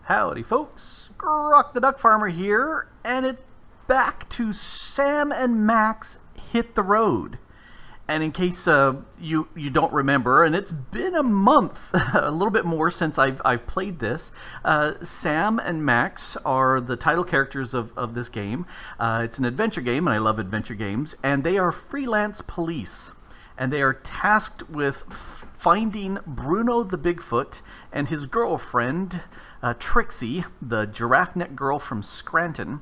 Howdy folks, Grok the DuckFarmer here, and it's back to Sam and Max Hit the Road. And in case you don't remember, and it's been a month, a little bit more since I've played this, Sam and Max are the title characters of this game. It's an adventure game, and I love adventure games, and they are freelance police. And they are tasked with finding Bruno the Bigfoot and his girlfriend, Trixie, the giraffe neck girl from Scranton.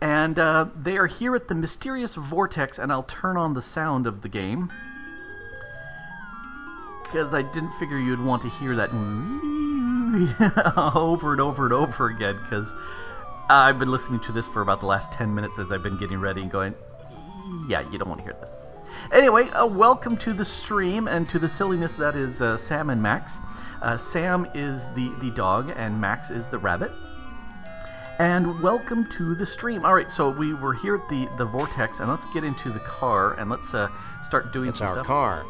And they are here at the mysterious vortex, and I'll turn on the sound of the game because I didn't figure you'd want to hear that over and over and over again, because I've been listening to this for about the last 10 minutes as I've been getting ready and going, yeah, you don't want to hear this. Anyway, welcome to the stream and to the silliness that is Sam and Max. Sam is the dog and Max is the rabbit. And welcome to the stream. Alright, so we were here at the vortex, and let's get into the car and let's start doing some stuff. It's our car.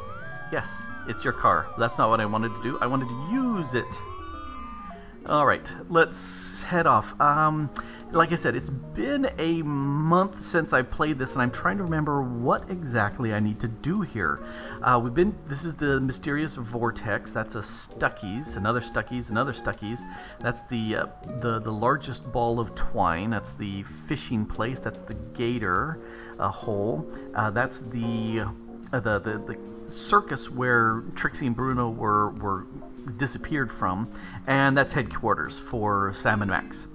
Yes, it's your car. That's not what I wanted to do. I wanted to use it. Alright, let's head off. Like I said, it's been a month since I played this, and I'm trying to remember what exactly I need to do here. This is the mysterious vortex. That's a Stuckey's, another Stuckey's, another Stuckey's. That's the largest ball of twine. That's the fishing place. That's the gator hole. That's the circus where Trixie and Bruno were disappeared from, and that's headquarters for Sam and Max.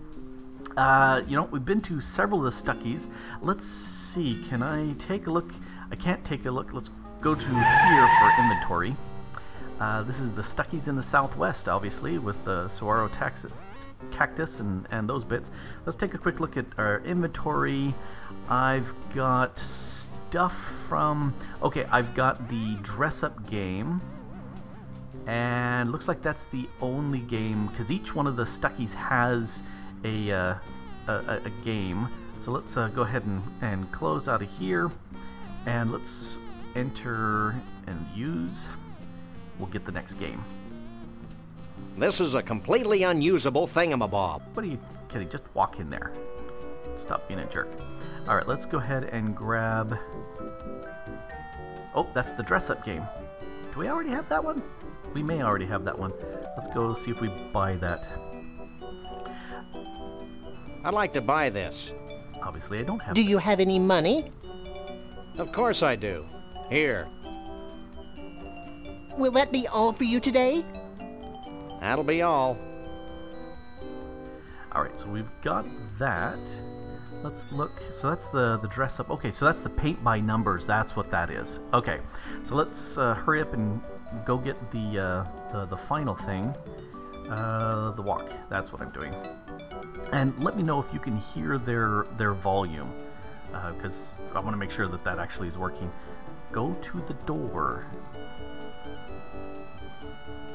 You know, we've been to several of the Stuckey's. Let's see, can I take a look? I can't take a look. Let's go to here for inventory. This is the Stuckey's in the southwest, obviously, with the saguaro cactus and those bits. Let's take a quick look at our inventory. I've got stuff from... Okay, I've got the dress-up game. And looks like that's the only game, because each one of the Stuckey's has a game. So let's go ahead and close out of here, and let's enter and use. We'll get the next game. This is a completely unusable thingamabob. What are you kidding? Just walk in there. Stop being a jerk. Alright, let's go ahead and grab... Oh, that's the dress-up game. Do we already have that one? We may already have that one. Let's go see if we buy that. I'd like to buy this. Obviously, I don't have Do you have any money? Of course I do. Here. Will that be all for you today? That'll be all. Alright, so we've got that. Let's look. So that's the dress up. Okay, so that's the paint by numbers. That's what that is. Okay, so let's hurry up and go get the final thing. The walk. That's what I'm doing. And let me know if you can hear their volume, because I want to make sure that actually is working. Go to the door.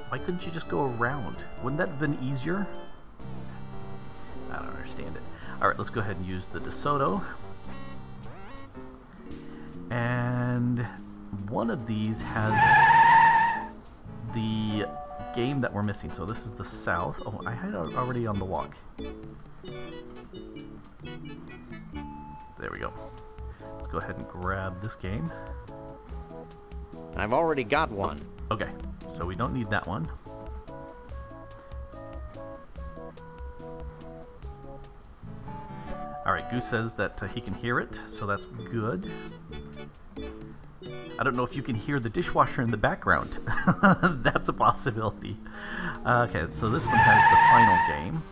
Why couldn't you just go around? Wouldn't that have been easier? I don't understand it. Alright, let's go ahead and use the DeSoto. And one of these has the game that we're missing. So this is the south. Oh, I had it already on the walk. There we go. Let's go ahead and grab this game. I've already got one. Okay, so we don't need that one. Alright, Goose says that he can hear it, so that's good. I don't know if you can hear the dishwasher in the background. That's a possibility. Okay, so this one has the final game.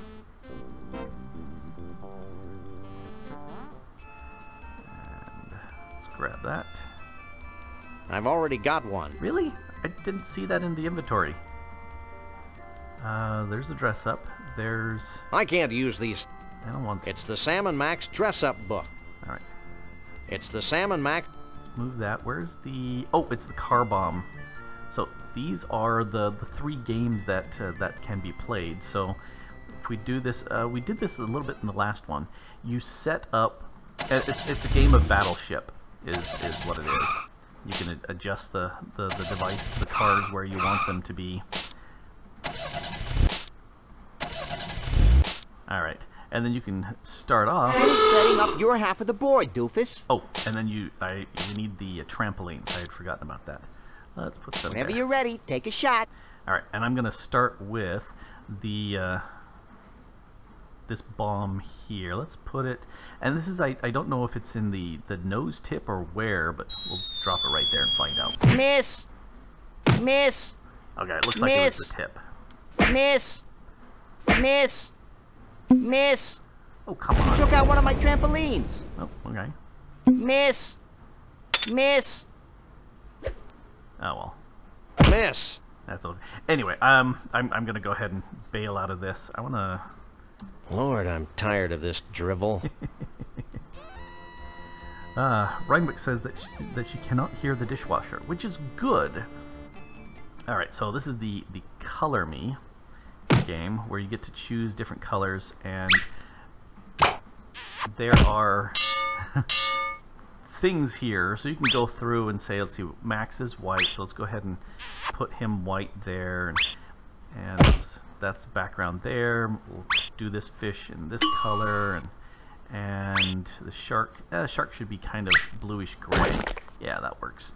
And let's grab that. I've already got one. Really? I didn't see that in the inventory. There's the dress up. There's... I can't use these. I don't want... It's the Sam and Max dress-up book. Alright. It's the Sam and Max... Let's move that. Where's the... Oh, it's the car bomb. So these are the three games that can be played. So if we do this... we did this a little bit in the last one. You set up... It's a game of Battleship, is what it is. You can adjust the device, the cars, where you want them to be. All right, and then you can start off. Finish setting up your half of the board, doofus. Oh, and then you need the trampolines. I had forgotten about that. Let's put them Whenever there. you're ready, take a shot. All right, and I'm gonna start with the this bomb here. Let's put it, and this is I don't know if it's in the nose tip or where, but we'll drop it right there and find out. Miss. Miss. Okay, it looks like it was the tip. Miss. Miss. Miss. Oh, come on. Took out one of my trampolines. Oh, okay. Miss. Miss. Oh well. Miss. That's okay. Anyway, I'm gonna go ahead and bail out of this. I wanna. Lord, I'm tired of this drivel. Rhinebeck says that she cannot hear the dishwasher, which is good. All right, so this is the Color Me game where you get to choose different colors, and there are things here, so you can go through and say, let's see, Max is white, so let's go ahead and put him white there, and that's background there. We'll do this fish in this color, and the shark. The shark should be kind of bluish gray. Yeah, that works.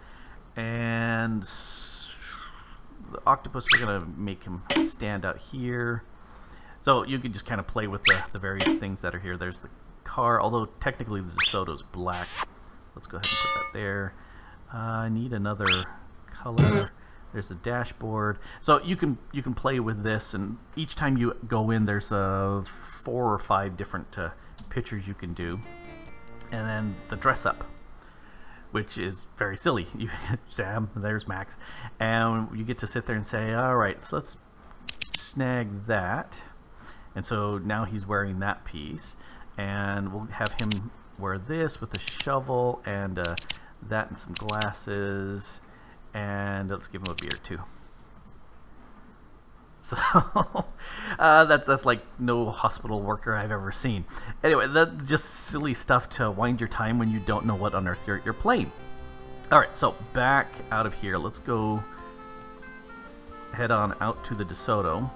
And the octopus, we're gonna make him stand out here. So you can just kind of play with the various things that are here. There's the car, although technically the DeSoto's black. Let's go ahead and put that there. I need another color. There's the dashboard. So you can play with this, and each time you go in, there's 4 or 5 different pictures you can do. And then the dress up, which is very silly. You Sam, there's Max, and you get to sit there and say, all right, so let's snag that. And so now he's wearing that piece, and we'll have him wear this with a shovel and that and some glasses, and let's give him a beard too. So that's like no hospital worker I've ever seen. Anyway, that's just silly stuff to wind your time when you don't know what on earth you're playing. All right, so back out of here. Let's go head on out to the DeSoto.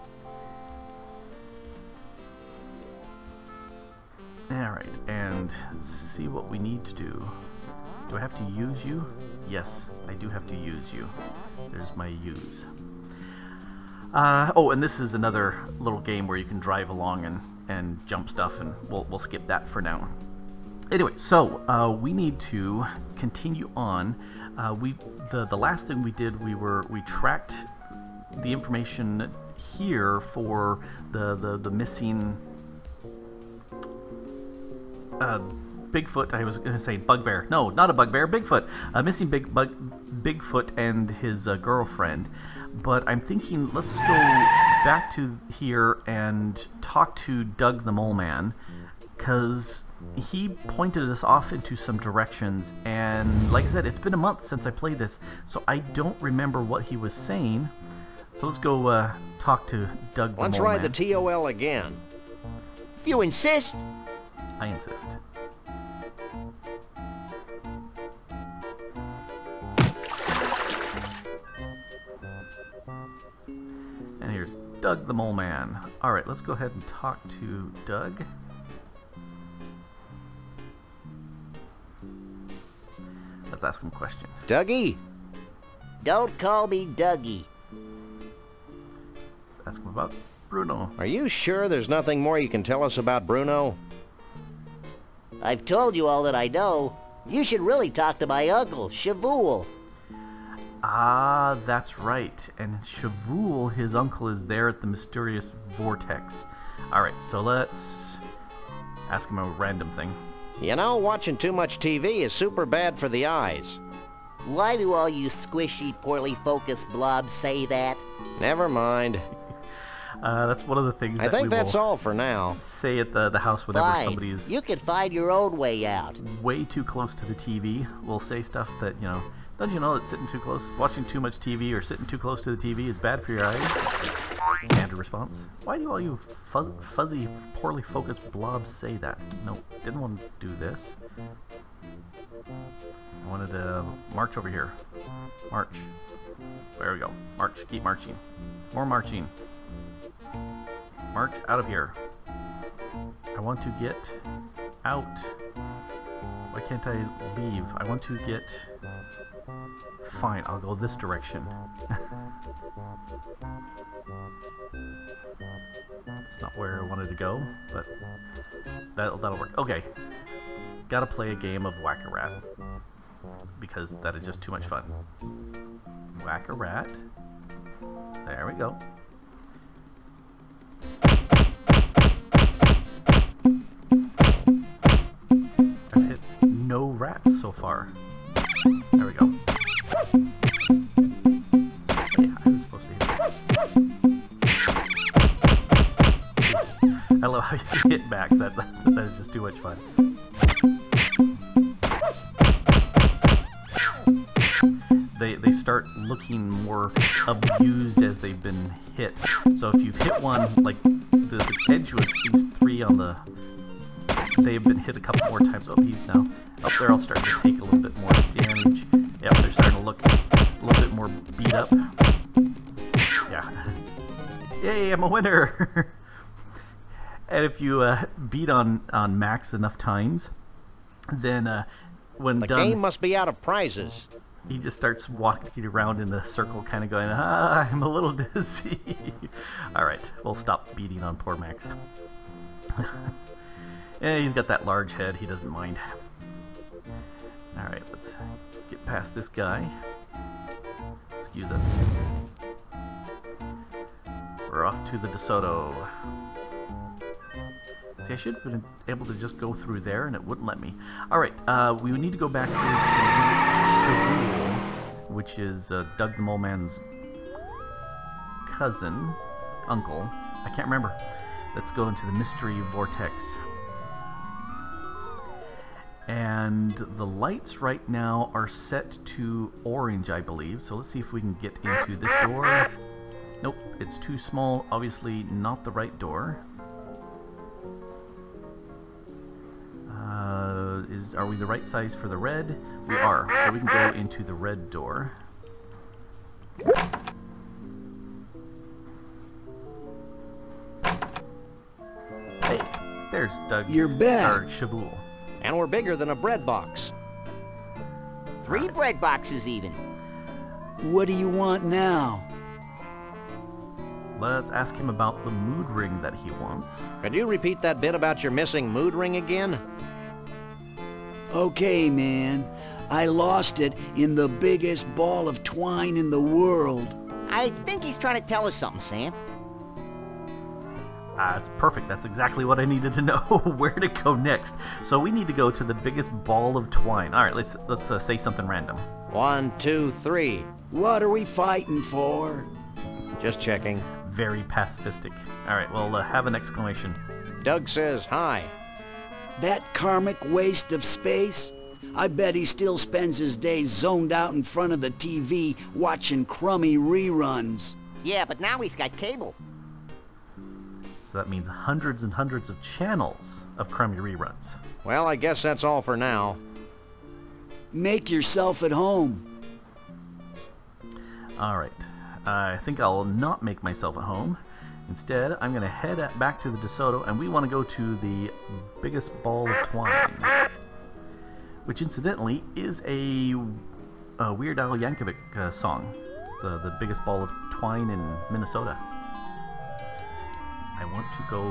Alright, and see what we need to do. Do I have to use you? Yes, I do have to use you. There's my use. Oh, and this is another little game where you can drive along and jump stuff, and we'll skip that for now. Anyway, so we need to continue on. The last thing we did, we tracked the information here for the missing Bigfoot. I was going to say bugbear. No, not a bugbear. Bigfoot. Missing Bigfoot and his girlfriend. But I'm thinking, let's go back to here and talk to Doug the Mole Man, because he pointed us off into some directions, and like I said, it's been a month since I played this, so I don't remember what he was saying. So let's go talk to Doug the Mole Man. Let's ride the TOL again. If you insist. I insist. And here's Doug the Mole Man. Alright, let's go ahead and talk to Doug. Let's ask him a question. Dougie? Don't call me Dougie. Ask him about Bruno. Are you sure there's nothing more you can tell us about Bruno? I've told you all that I know. You should really talk to my uncle, Shavul. Ah, that's right. And Shavul, his uncle, is there at the mysterious vortex. Alright, so let's ask him a random thing. You know, watching too much TV is super bad for the eyes. Why do all you squishy, poorly focused blobs say that? Never mind. That's one of the things I that think that's all for now. say at the house whenever Fine. somebody's You can find your own way out. way too close to the TV. We'll say stuff that, you know, don't you know that sitting too close, watching too much TV or sitting too close to the TV is bad for your eyes? Standard response. Why do all you fuzzy, poorly focused blobs say that? No, didn't want to do this. I wanted to march over here. March. There we go. March. Keep marching. More marching. March out of here. I want to get out. Why can't I leave? I want to get... Fine, I'll go this direction. It's not where I wanted to go, but that'll work. Okay. Gotta play a game of Whack-A-Rat, because that is just too much fun. Whack-A-Rat. There we go. I've hit no rats so far. There we go. Yeah, I was supposed to hit. I love how you hit back. That is just too much fun. They start looking more abused as they've been hit. So if you've hit one, like the edge was these three on the... They've been hit a couple more times. Oh, he's now up there. I'll start to take a little bit more damage. Yep, they're starting to look a little bit more beat up. Yeah. Yay, I'm a winner! And if you beat on Max enough times, then when The done... game must be out of prizes. He just starts walking around in a circle, kind of going, ah, I'm a little dizzy. Alright, we'll stop beating on poor Max. Yeah, he's got that large head, he doesn't mind. Alright, let's get past this guy. Excuse us. We're off to the DeSoto. See, I should have been able to just go through there, and it wouldn't let me. Alright, we need to go back here to visit Shabool, which is Doug the Mole Man's cousin, uncle. I can't remember. Let's go into the Mystery Vortex. And the lights right now are set to orange, I believe. So let's see if we can get into this door. Nope, it's too small. Obviously not the right door. Are we the right size for the red? We are. So we can go into the red door. Hey, there's Doug. You're back. Or Shabool. And we're bigger than a bread box. 3 bread boxes even. What do you want now? Let's ask him about the mood ring that he wants. Could you repeat that bit about your missing mood ring again? Okay, man. I lost it in the biggest ball of twine in the world. I think he's trying to tell us something, Sam. It's perfect. That's exactly what I needed to know. Where to go next. So we need to go to the biggest ball of twine. All right, let's say something random. 1, 2, 3. What are we fighting for? Just checking. Very pacifistic. All right, well, have an exclamation. Doug says hi. That karmic waste of space? I bet he still spends his days zoned out in front of the TV watching crummy reruns. Yeah, but now he's got cable. So that means hundreds and hundreds of channels of crummy reruns. Well, I guess that's all for now. Make yourself at home. All right. I think I'll not make myself at home. Instead, I'm going to head back to the DeSoto, and we want to go to the biggest ball of twine, which incidentally is a Weird Al Yankovic song, the biggest ball of twine in Minnesota. I want to go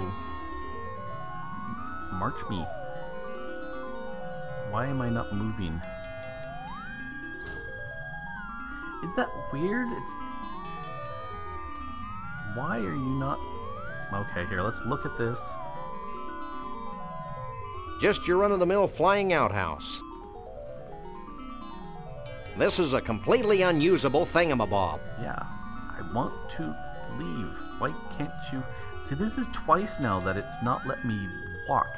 march me. Why am I not moving? Is that weird? Why are you not... Okay, here, let's look at this. Just your run-of-the-mill flying outhouse. This is a completely unusable thingamabob. Yeah, I want to leave. Why can't you... See, this is twice now that it's not letting me walk.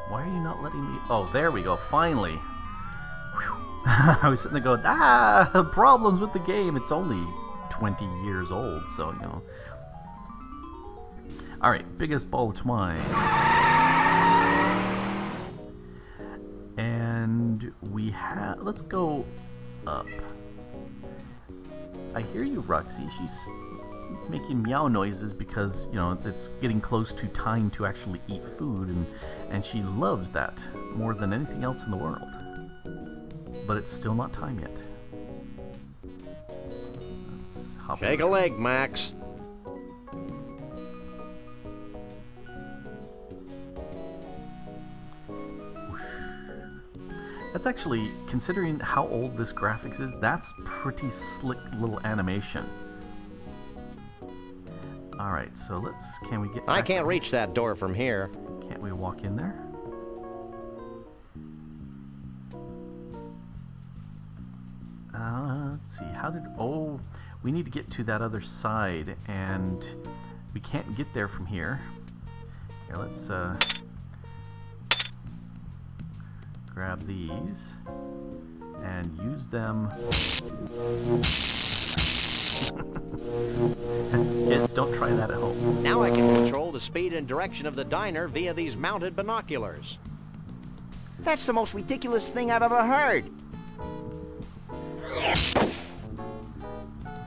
Why are you not letting me... Oh, there we go, finally. Whew. I was sitting there going, problems with the game. It's only 20 years old, so, you know. Alright, biggest ball of twine. And we have... Let's go up. I hear you, Roxy. She's making meow noises because, you know, it's getting close to time to actually eat food, and she loves that more than anything else in the world. But it's still not time yet. Let's hop Shake a over. leg, Max. That's actually, considering how old this graphics is, that's pretty slick little animation. Alright, so can we get I back can't in? reach that door from here. Can't we walk in there? Let's see, oh, we need to get to that other side, and we can't get there from here. Here, let's, grab these and use them. Kids, don't try that at home. Now I can control the speed and direction of the diner via these mounted binoculars. That's the most ridiculous thing I've ever heard.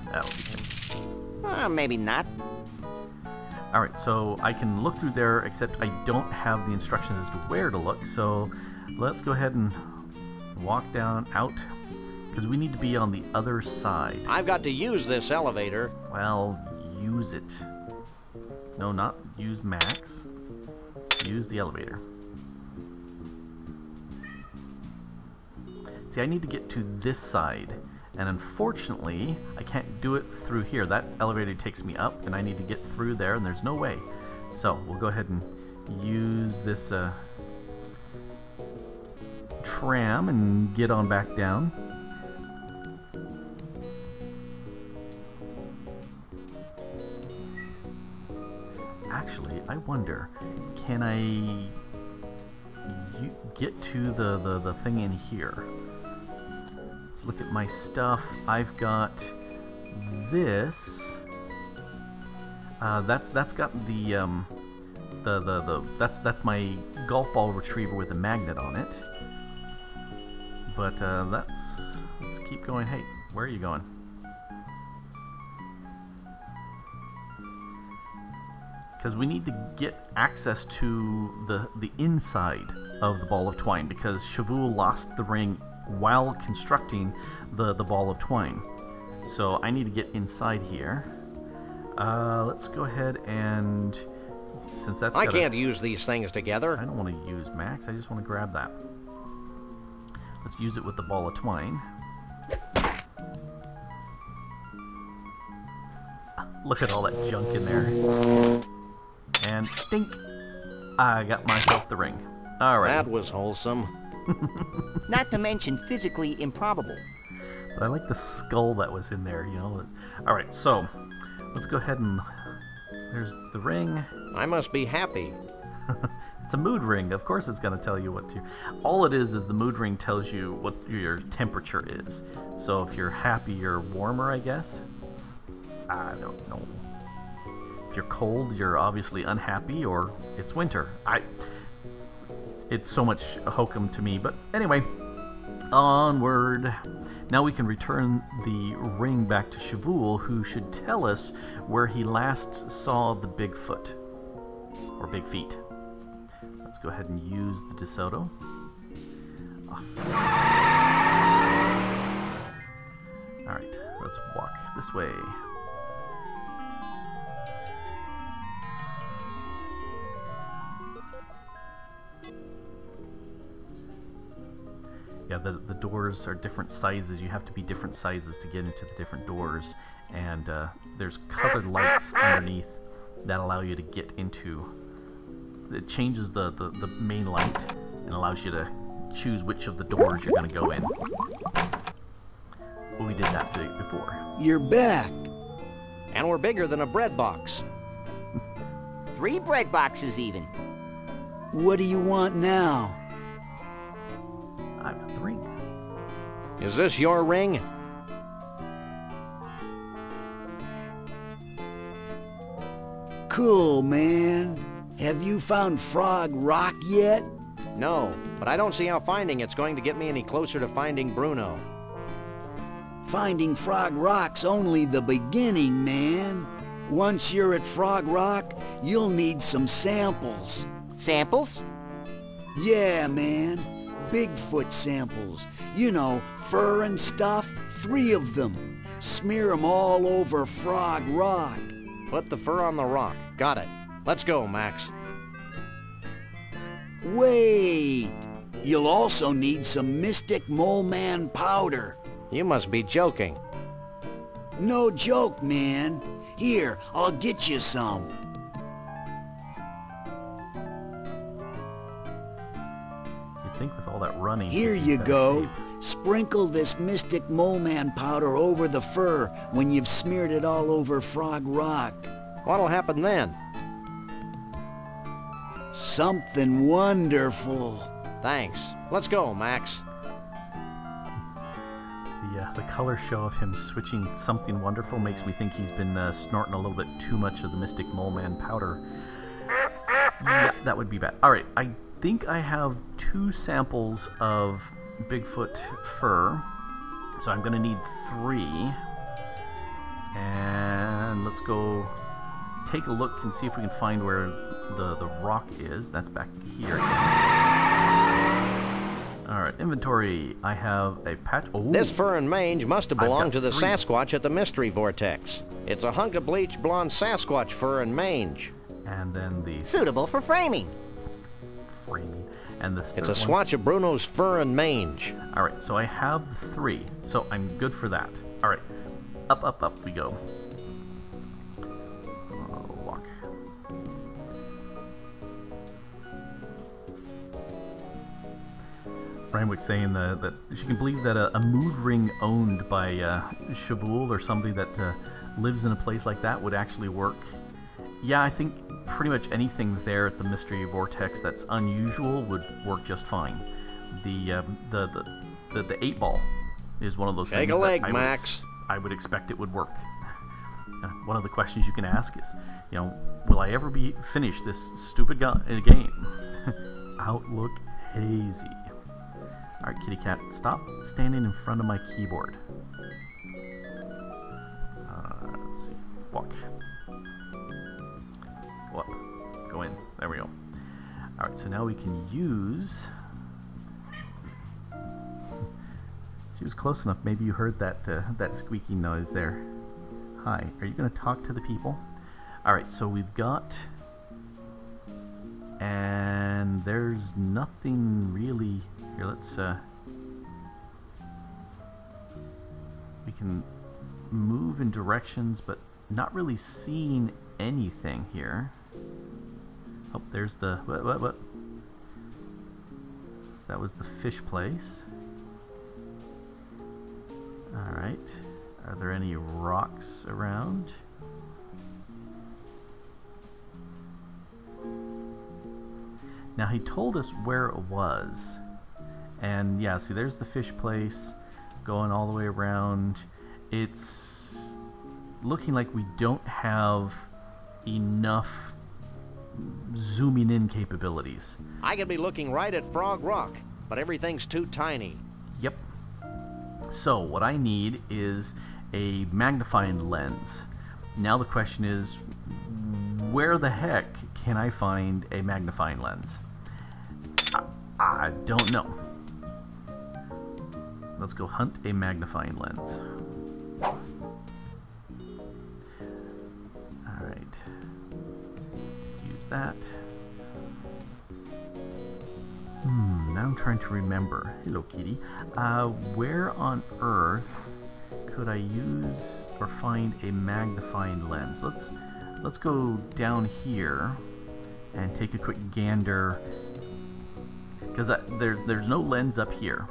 That'll be good. Maybe not. Alright, so I can look through there, except I don't have the instructions as to where to look, so let's go ahead and walk down out, because we need to be on the other side. I've got to use this elevator. Well, use it. No, not use Max. Use the elevator. See, I need to get to this side, and unfortunately, I can't do it through here. That elevator takes me up, and I need to get through there, and there's no way. So, we'll go ahead and use this tram and get on back down. Actually, I wonder, can I get to the thing in here? Let's look at my stuff. I've got this. That's got that's my golf ball retriever with a magnet on it. But let's keep going. Hey, where are you going? Because we need to get access to the inside of the ball of twine, because Shavul lost the ring while constructing the ball of twine. So I need to get inside here. Let's go ahead and, since that's I can't use these things together. I don't want to use Max, I just want to grab that. Let's use it with the ball of twine. Look at all that junk in there. And dink! I got myself the ring. Alright. That was wholesome. Not to mention physically improbable. But I like the skull that was in there, you know. Alright, so let's go ahead and, there's the ring. I must be happy. It's a mood ring. Of course it's going to tell you what to... All it is the mood ring tells you what your temperature is. So if you're happy, you're warmer, I guess. I don't know. If you're cold, you're obviously unhappy, or it's winter. It's so much hokum to me, but anyway, onward. Now we can return the ring back to Shavul, who should tell us where he last saw the Bigfoot, or Big Feet. Let's go ahead and use the DeSoto. Alright, let's walk this way. Yeah, the doors are different sizes. You have to be different sizes to get into the different doors. And there's covered lights underneath that allow you to get into. It changes the main light and allows you to choose which of the doors you're going to go in. Well, we did that before. You're back. And we're bigger than a bread box. 3 bread boxes even. What do you want now? I've got the ring. Is this your ring? Cool, man. Have you found Frog Rock yet? No, but I don't see how finding it's going to get me any closer to finding Bruno. Finding Frog Rock's only the beginning, man. Once you're at Frog Rock, you'll need some samples. Samples? Yeah, man. Bigfoot samples. You know, fur and stuff. 3 of them. Smear 'em all over Frog Rock. Put the fur on the rock. Got it. Let's go, Max. Wait! You'll also need some Mystic Mole Man powder. You must be joking. No joke, man. Here, I'll get you some. You'd think with all that running... Here you go. Sprinkle this Mystic Mole Man powder over the fur when you've smeared it all over Frog Rock. What'll happen then? Something wonderful. Thanks. Let's go, Max. The color show of him switching something wonderful makes me think he's been snorting a little bit too much of the Mystic Mole Man powder. Yeah, that would be bad. Alright, I think I have 2 samples of Bigfoot fur, so I'm going to need 3. And let's go take a look and see if we can find where the rock is. That's back here. Alright, inventory. I have a patch. Oh, This fur and mange must have I've belonged got to the 3. Sasquatch at the Mystery Vortex. It's a hunk of bleached blonde Sasquatch fur and mange. and then the Suitable for framing. framing. And the It's third a one. swatch of Bruno's fur and mange. Alright, so I have 3, so I'm good for that. Alright, up, up, up we go. Walk. Randwick saying that she can believe that a mood ring owned by Shaboul or somebody that lives in a place like that would actually work. Yeah, I think pretty much anything there at the Mystery Vortex that's unusual would work just fine. The 8-ball is one of those Take things a leg, that Max. I would expect it would work. One of the questions you can ask is, you know, will I ever be finished this stupid game? Outlook hazy. Alright, kitty cat, stop standing in front of my keyboard. Let's see. Walk. Go up. Go in. There we go. Alright, so now we can use... She was close enough. Maybe you heard that that squeaky noise there. Hi. Are you going to talk to the people? Alright, so we've got... And there's nothing really... Here, let's... We can move in directions, but not really seeing anything here. Oh, there's the... What? That was the fish place. Alright. Are there any rocks around? Now he told us where it was. And yeah, see there's the fish place going all the way around. It's looking like we don't have enough zooming in capabilities. I could be looking right at Frog Rock, but everything's too tiny. Yep. So what I need is a magnifying lens. Now the question is, where the heck can I find a magnifying lens? I don't know. Let's go hunt a magnifying lens. Alright. Use that. Now I'm trying to remember. Hello, kitty. Where on earth could I use or find a magnifying lens? Let's go down here and take a quick gander, because there's no lens up here.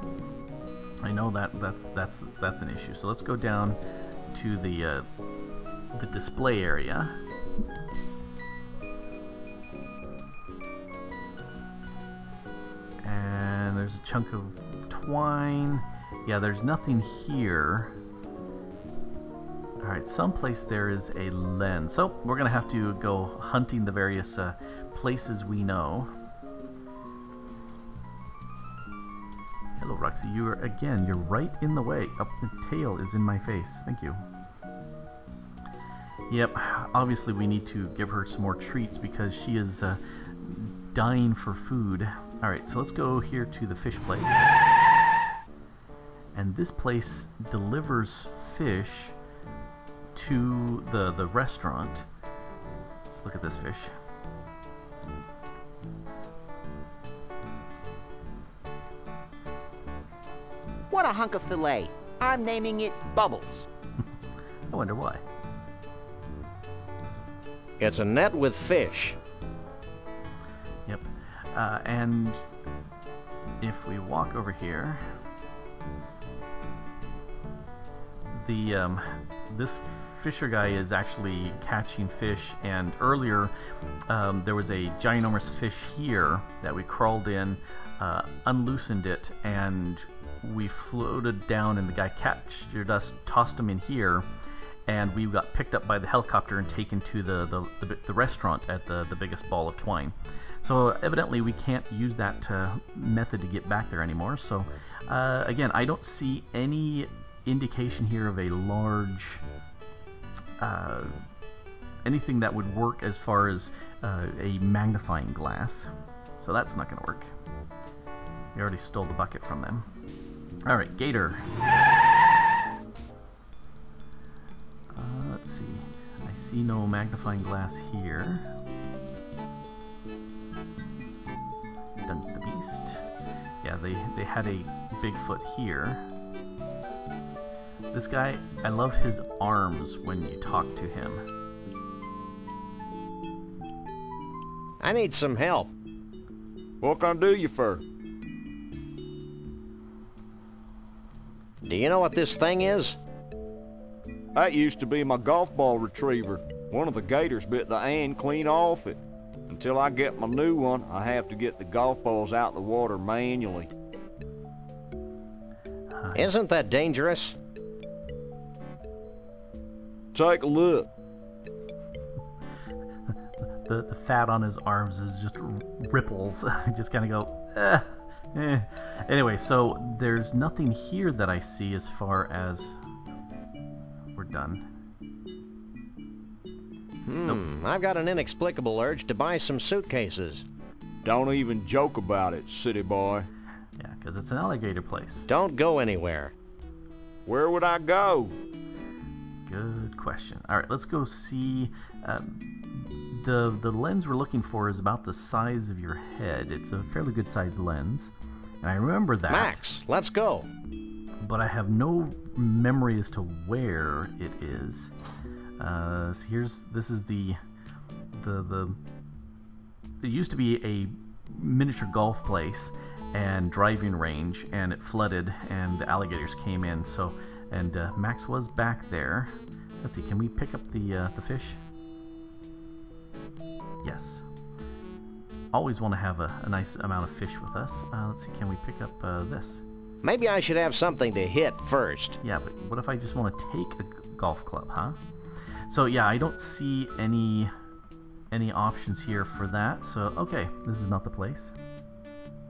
I know that's an issue. So let's go down to the display area. And there's a chunk of twine. Yeah, there's nothing here. Alright, someplace there is a lens. So we're going to have to go hunting the various places we know. Hello, Roxy. You're right in the way. Oh, the tail is in my face. Thank you. Yep, obviously we need to give her some more treats because she is dying for food. Alright, so let's go here to the fish place. And this place delivers fish to the restaurant. Let's look at this fish. What a hunk of filet. I'm naming it Bubbles. I wonder why. It's a net with fish. Yep. And if we walk over here, this fisher guy is actually catching fish, and earlier there was a ginormous fish here that we crawled in, unloosened it, and we floated down, and the guy captured us, tossed him in here, and we got picked up by the helicopter and taken to the restaurant at the biggest ball of twine. So evidently we can't use that method to get back there anymore. So again, I don't see any indication here of a large anything that would work as far as a magnifying glass. So that's not going to work. We already stole the bucket from them. Alright, gator. Let's see. I see no magnifying glass here. Dunk the beast. Yeah, they had a Bigfoot here. This guy, I love his arms when you talk to him. I need some help. What can I do you for? Do you know what this thing is? That used to be my golf ball retriever. One of the gators bit the end clean off it. Until I get my new one, I have to get the golf balls out the water manually. Isn't that dangerous? Take a look. The fat on his arms is just ripples. I just kind of go, eh. Anyway, so there's nothing here that I see as far as we're done. Nope. I've got an inexplicable urge to buy some suitcases. Don't even joke about it, city boy. Yeah, because it's an alligator place. Don't go anywhere. Where would I go? Good question. All right, let's go see. The lens we're looking for is about the size of your head. It's a fairly good sized lens. And I remember that. Max, let's go. But I have no memory as to where it is. So this is the there used to be a miniature golf place and driving range, and it flooded and the alligators came in. So, and Max was back there. Let's see, can we pick up the fish? Yes. Always want to have a nice amount of fish with us. Let's see, can we pick up this? Maybe I should have something to hit first. Yeah, but what if I just want to take a golf club, huh? So yeah, I don't see any options here for that. So okay, this is not the place.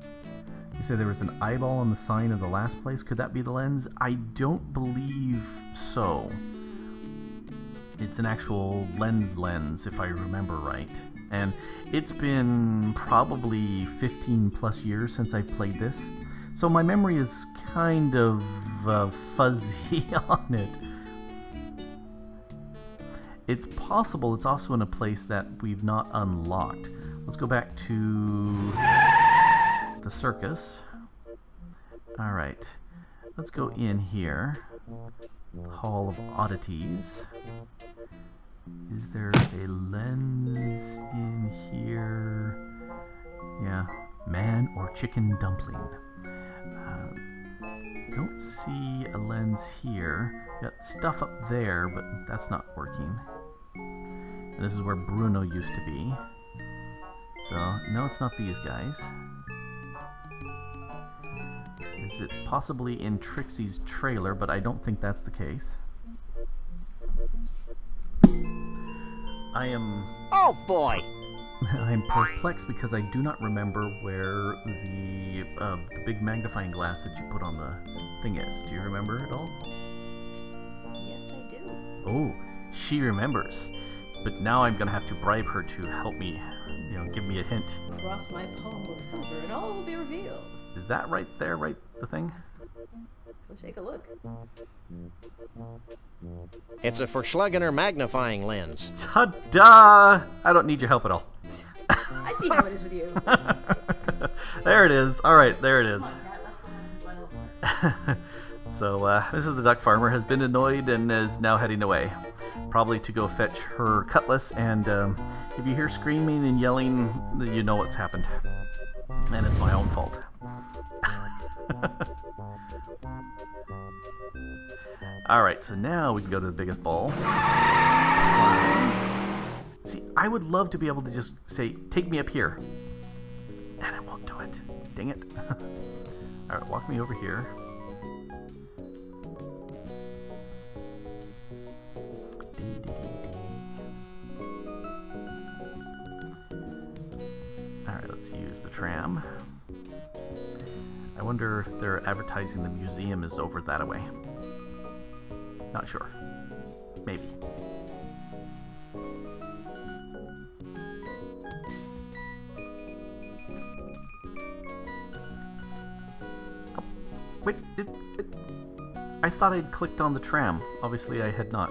You said there was an eyeball on the sign of the last place. Could that be the lens? I don't believe so. It's an actual lens, if I remember right. And it's been probably 15 plus years since I've played this. So my memory is kind of fuzzy on it. It's possible it's also in a place that we've not unlocked. Let's go back to the circus. Alright, let's go in here. Hall of Oddities. Is there a lens in here? Yeah, man or chicken dumpling. Don't see a lens here. Got stuff up there, but that's not working. And this is where Bruno used to be. So, no, it's not these guys. Is it possibly in Trixie's trailer, but I don't think that's the case. I am... Oh boy! I'm perplexed because I do not remember where the big magnifying glass that you put on the thing is. Do you remember at all? Yes, I do. Oh, She remembers. But now I'm gonna have to bribe her to help me, give me a hint. Cross my palm with silver and all will be revealed. Is that right there, the thing? Go take a look. It's a Verschlegener magnifying lens. Ta-da! I don't need your help at all. I see how it is with you. There it is. All right, there it is. Come on, Cat, let's go visit Glen elsewhere. So Mrs. the Duck Farmer has been annoyed and is now heading away. Probably to go fetch her cutlass, and if you hear screaming and yelling, you know what's happened. And it's my own fault. Alright, so now we can go to the biggest ball. See, I would love to be able to just say, take me up here. And I won't do it. Dang it. Alright, walk me over here. Alright, let's use the tram. I wonder if they're advertising the museum is over that way. Not sure. Maybe. Oh, wait, I thought I'd clicked on the tram. Obviously I had not.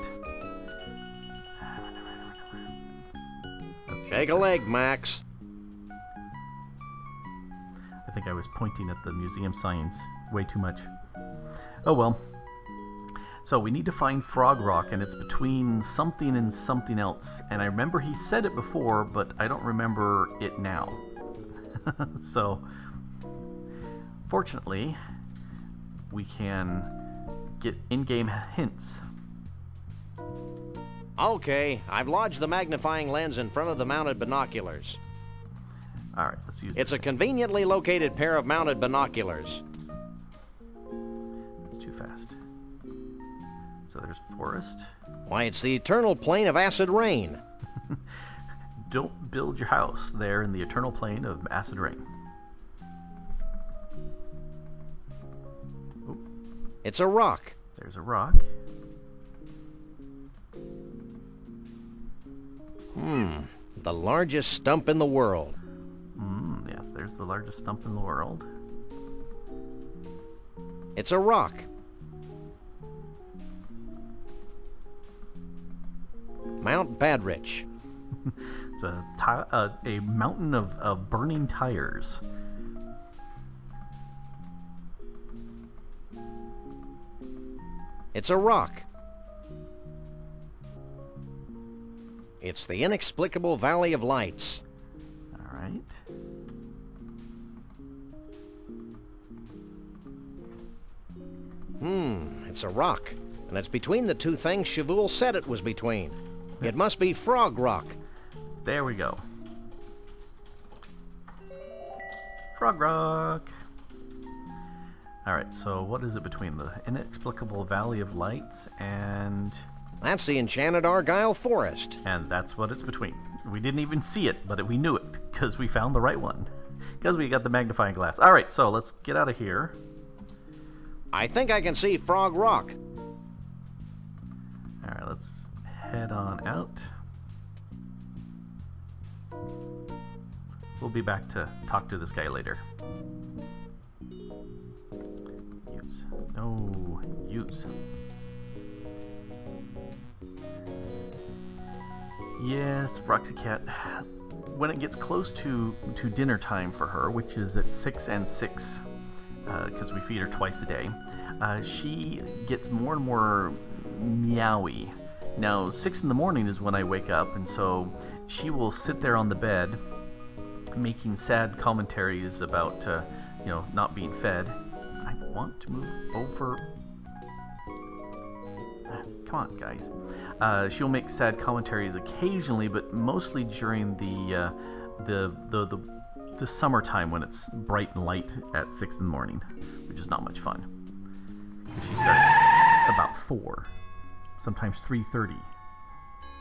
Take a leg, Max. I think I was pointing at the museum signs way too much. Oh well. So we need to find Frog Rock, and it's between something and something else. And I remember he said it before, but I don't remember it now. So, fortunately, we can get in-game hints. Okay, I've lodged the magnifying lens in front of the mounted binoculars. Alright, let's use It's a conveniently located pair of mounted binoculars. It's too fast. So there's forest. Why, it's the eternal plane of acid rain. Don't build your house there in the eternal plane of acid rain. Oop, It's a rock. there's a rock. The largest stump in the world. Yes, there's the largest stump in the world. It's a rock. Mount Badrich. It's a mountain of burning tires. It's a rock. It's the inexplicable Valley of Lights. All right. It's a rock. And it's between the two things Chavoul said it was between. It must be Frog Rock. There we go. Frog Rock. All right, so what is it between the inexplicable Valley of Lights and... That's the enchanted Argyle Forest. And that's what it's between. We didn't even see it, but we knew it because we found the right one. Because we got the magnifying glass. All right, so let's get out of here. I think I can see Frog Rock. All right, let's head on out. We'll be back to talk to this guy later. Use. No, use. Yes, Roxy Cat. When it gets close to dinner time for her, which is at 6 and 6, because we feed her twice a day, she gets more and more meowy. Now, 6 in the morning is when I wake up, and so she will sit there on the bed making sad commentaries about, not being fed. I want to move over. Come on, guys. She'll make sad commentaries occasionally, but mostly during the summertime when it's bright and light at 6 in the morning, which is not much fun. She starts about 4, sometimes 3:30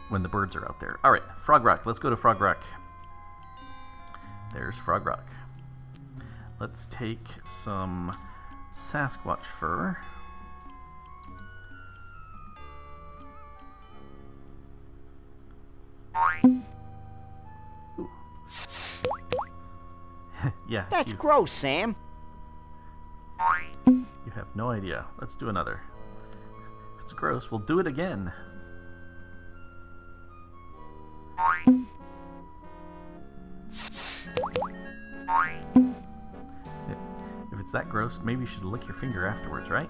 when the birds are out there. All right, Frog Rock. Let's go to Frog Rock. There's Frog Rock. Let's take some Sasquatch fur. Yeah. That's gross, Sam. You have no idea. Let's do another. If it's gross, we'll do it again. If it's that gross, maybe you should lick your finger afterwards, right?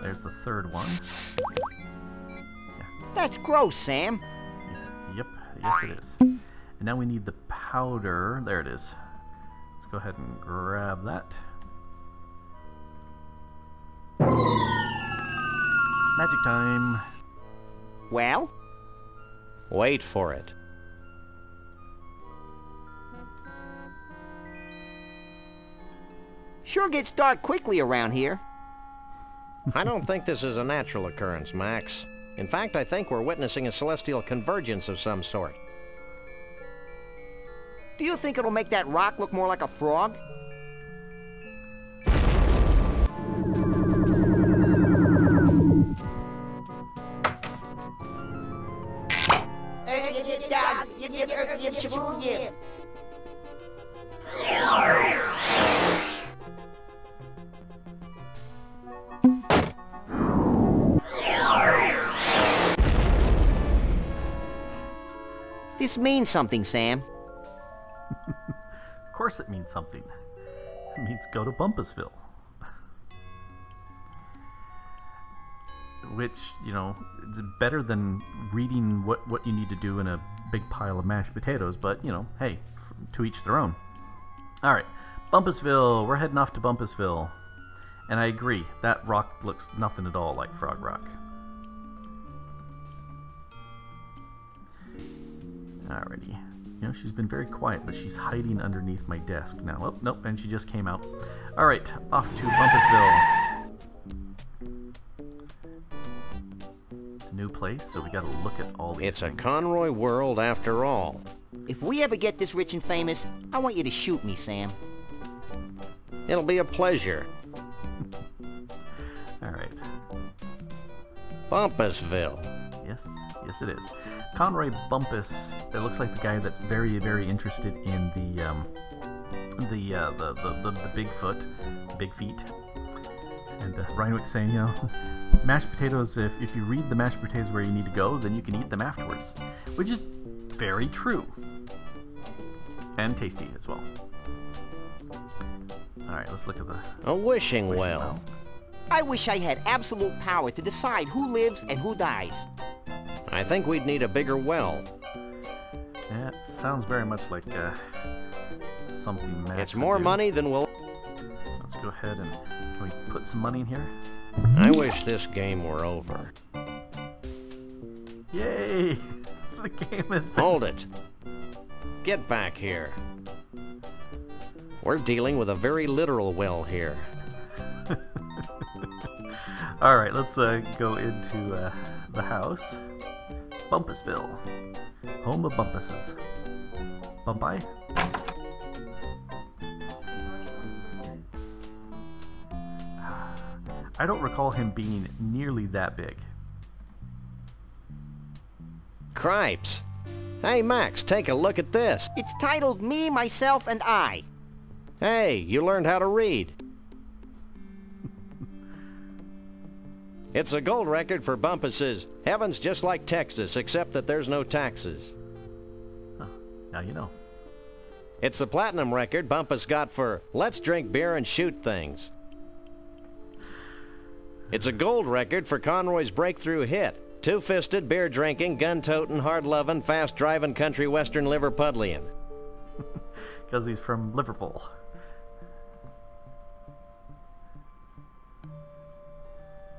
There's the third one. That's gross, Sam. Yep, yes it is. And now we need the powder. There it is. Let's go ahead and grab that. Magic time. Well? Wait for it. Sure gets dark quickly around here. I don't think this is a natural occurrence, Max. In fact, I think we're witnessing a celestial convergence of some sort. Do you think it'll make that rock look more like a frog? This means something, Sam. Of course it means something. It means go to Bumpusville. Which, you know, is better than reading what you need to do in a big pile of mashed potatoes, but, you know, hey, to each their own. Alright, Bumpusville. We're heading off to Bumpusville. And I agree, that rock looks nothing at all like Frog Rock. Alrighty. You know, she's been very quiet, but she's hiding underneath my desk now. Oh, nope, and she just came out. Alright, off to Bumpusville. It's a new place, so we gotta look at all these It's a things. Conroy world after all. If we ever get this rich and famous, I want you to shoot me, Sam. It'll be a pleasure. Alright. Bumpusville. Yes, yes it is. Conroy Bumpus, it looks like the guy that's very, very interested in the Bigfoot, big feet. And Reinwick's saying, you know, mashed potatoes, if you read the mashed potatoes where you need to go, then you can eat them afterwards. Which is very true. And tasty as well. Alright, let's look at the A wishing well. I wish I had absolute power to decide who lives and who dies. I think we'd need a bigger well. Yeah, it sounds very much like something Matt It's would more do. money than we'll... Let's go ahead and... Can we put some money in here? I wish this game were over. Yay! The game has been... Hold it. Get back here. We're dealing with a very literal well here. Alright, let's go into the house. Bumpusville. Home of Bumpuses. Bumpy? I don't recall him being nearly that big. Cripes. Hey, Max, take a look at this. It's titled Me, Myself, and I. Hey, you learned how to read. It's a gold record for Bumpuses. Heaven's just like Texas, except that there's no taxes. Huh, now you know. It's the platinum record Bumpus got for Let's Drink Beer and Shoot Things. It's a gold record for Conroy's breakthrough hit, two-fisted, beer-drinking, gun-toting, hard-loving, fast-driving country western Liverpudlian. Because he's from Liverpool.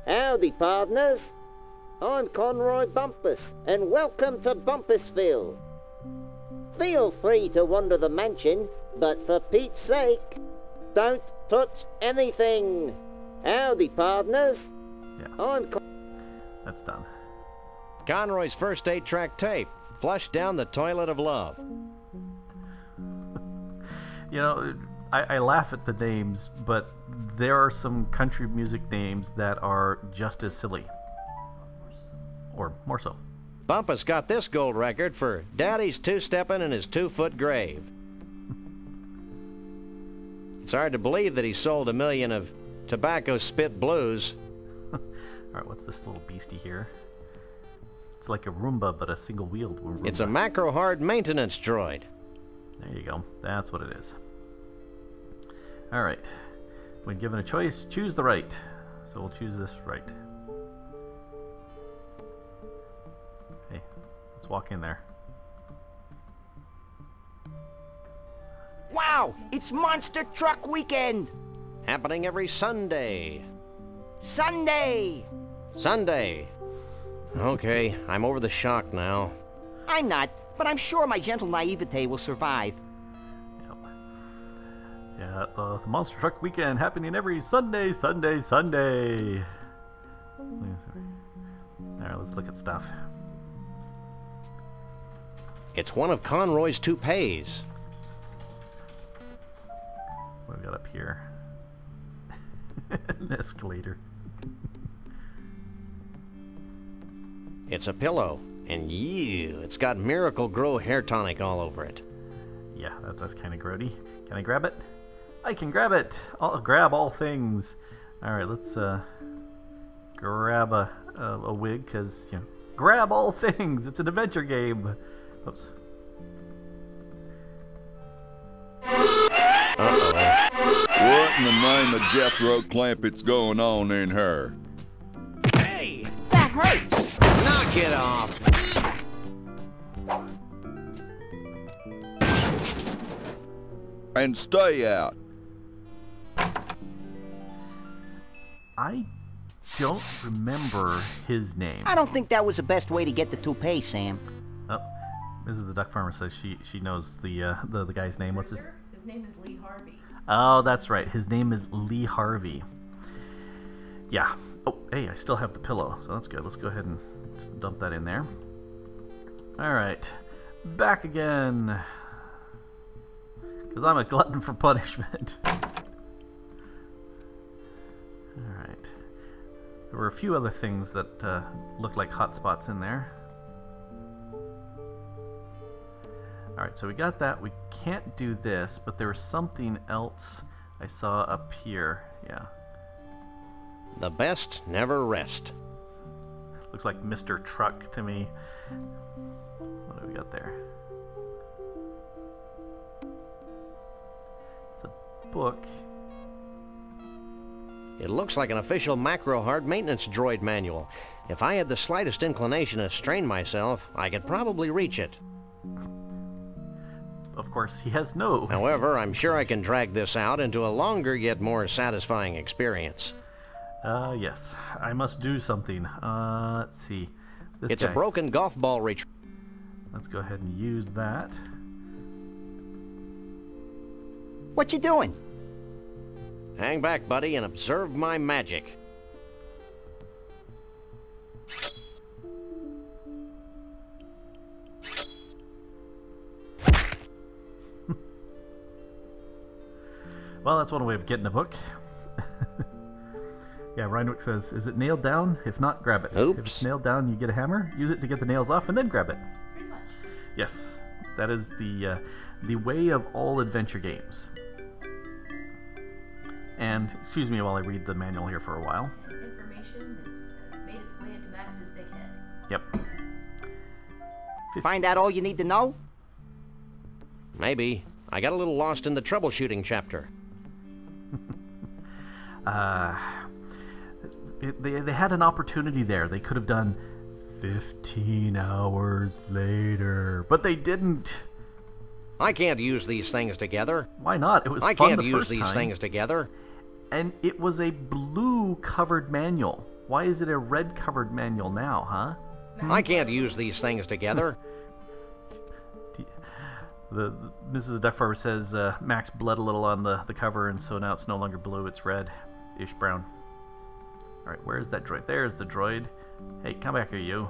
Howdy, partners. I'm Conroy Bumpus, and welcome to Bumpusville. Feel free to wander the mansion, but for Pete's sake, don't touch anything. Howdy, partners. Yeah, that's done. Conroy's first 8-track tape, flushed down the toilet of love. You know, I laugh at the names, but there are some country music names that are just as silly. Or more so. Bumpus got this gold record for Daddy's two-stepping in his 2-foot grave. It's hard to believe that he sold 1 million of Tobacco Spit Blues. Alright, what's this little beastie here? It's like a Roomba, but a single-wheeled Roomba. It's a macro-hard maintenance droid. There you go. That's what it is. Alright. When given a choice, choose the right. So we'll choose this right. Hey, let's walk in there. Wow! It's Monster Truck Weekend! Happening every Sunday. Sunday! Sunday. Okay, I'm over the shock now. I'm not, but I'm sure my gentle naivete will survive. Yep. Yeah, the Monster Truck Weekend happening every Sunday, Sunday, Sunday. Alright, let's look at stuff. It's one of Conroy's toupees. What have we got up here? An escalator. It's a pillow, and it's got Miracle Grow hair tonic all over it. Yeah, that's kind of grody. Can I grab it? I can grab it! I'll grab all things. Alright, let's grab a wig, because, you know, grab all things! It's an adventure game! Oops. What in the name of Jethro Clampett's going on in her? Hey! That hurts! Knock it off! And stay out. I don't remember his name. I don't think that was the best way to get the toupee, Sam. Oh, Mrs. the DuckFarmer says she knows the guy's name. What's his? His name is Lee Harvey. Oh, that's right. His name is Lee Harvey. Yeah. Oh, hey, I still have the pillow, so that's good. Let's go ahead and dump that in there. All right, back again. Because I'm a glutton for punishment. All right. There were a few other things that looked like hot spots in there. Alright, so we got that. We can't do this, but there was something else I saw up here. Yeah. The best never rest. Looks like Mr. Truck to me. What do we got there? It's a book. It looks like an official macro-hard maintenance droid manual. If I had the slightest inclination to strain myself, I could probably reach it. Of course, he has no. However, I'm sure I can drag this out into a longer yet more satisfying experience. Yes. I must do something. Let's see. This It's guy. a broken golf ball retriever. Let's go ahead and use that. What you doing? Hang back, buddy, and observe my magic. Well, that's one way of getting a book. Yeah, Reinwick says, is it nailed down? If not, grab it. Oops. If it's nailed down, you get a hammer, use it to get the nails off, and then grab it. Pretty much. Yes, that is the way of all adventure games. And, excuse me while I read the manual here for a while. Information has made its way into Max's thick head. Yep. Find out all you need to know? Maybe. I got a little lost in the troubleshooting chapter. They had an opportunity there. They could have done 15 hours later, but they didn't. I can't use these things together. Why not? It was I fun can't the use first these time. things together. And it was a blue covered manual. Why is it a red covered manual now, huh? I can't use these things together. The Mrs. the DuckFarmer says Max bled a little on the cover, and so now it's no longer blue, it's red-ish brown. Alright, where's that droid? There's the droid. Hey, come back here, you.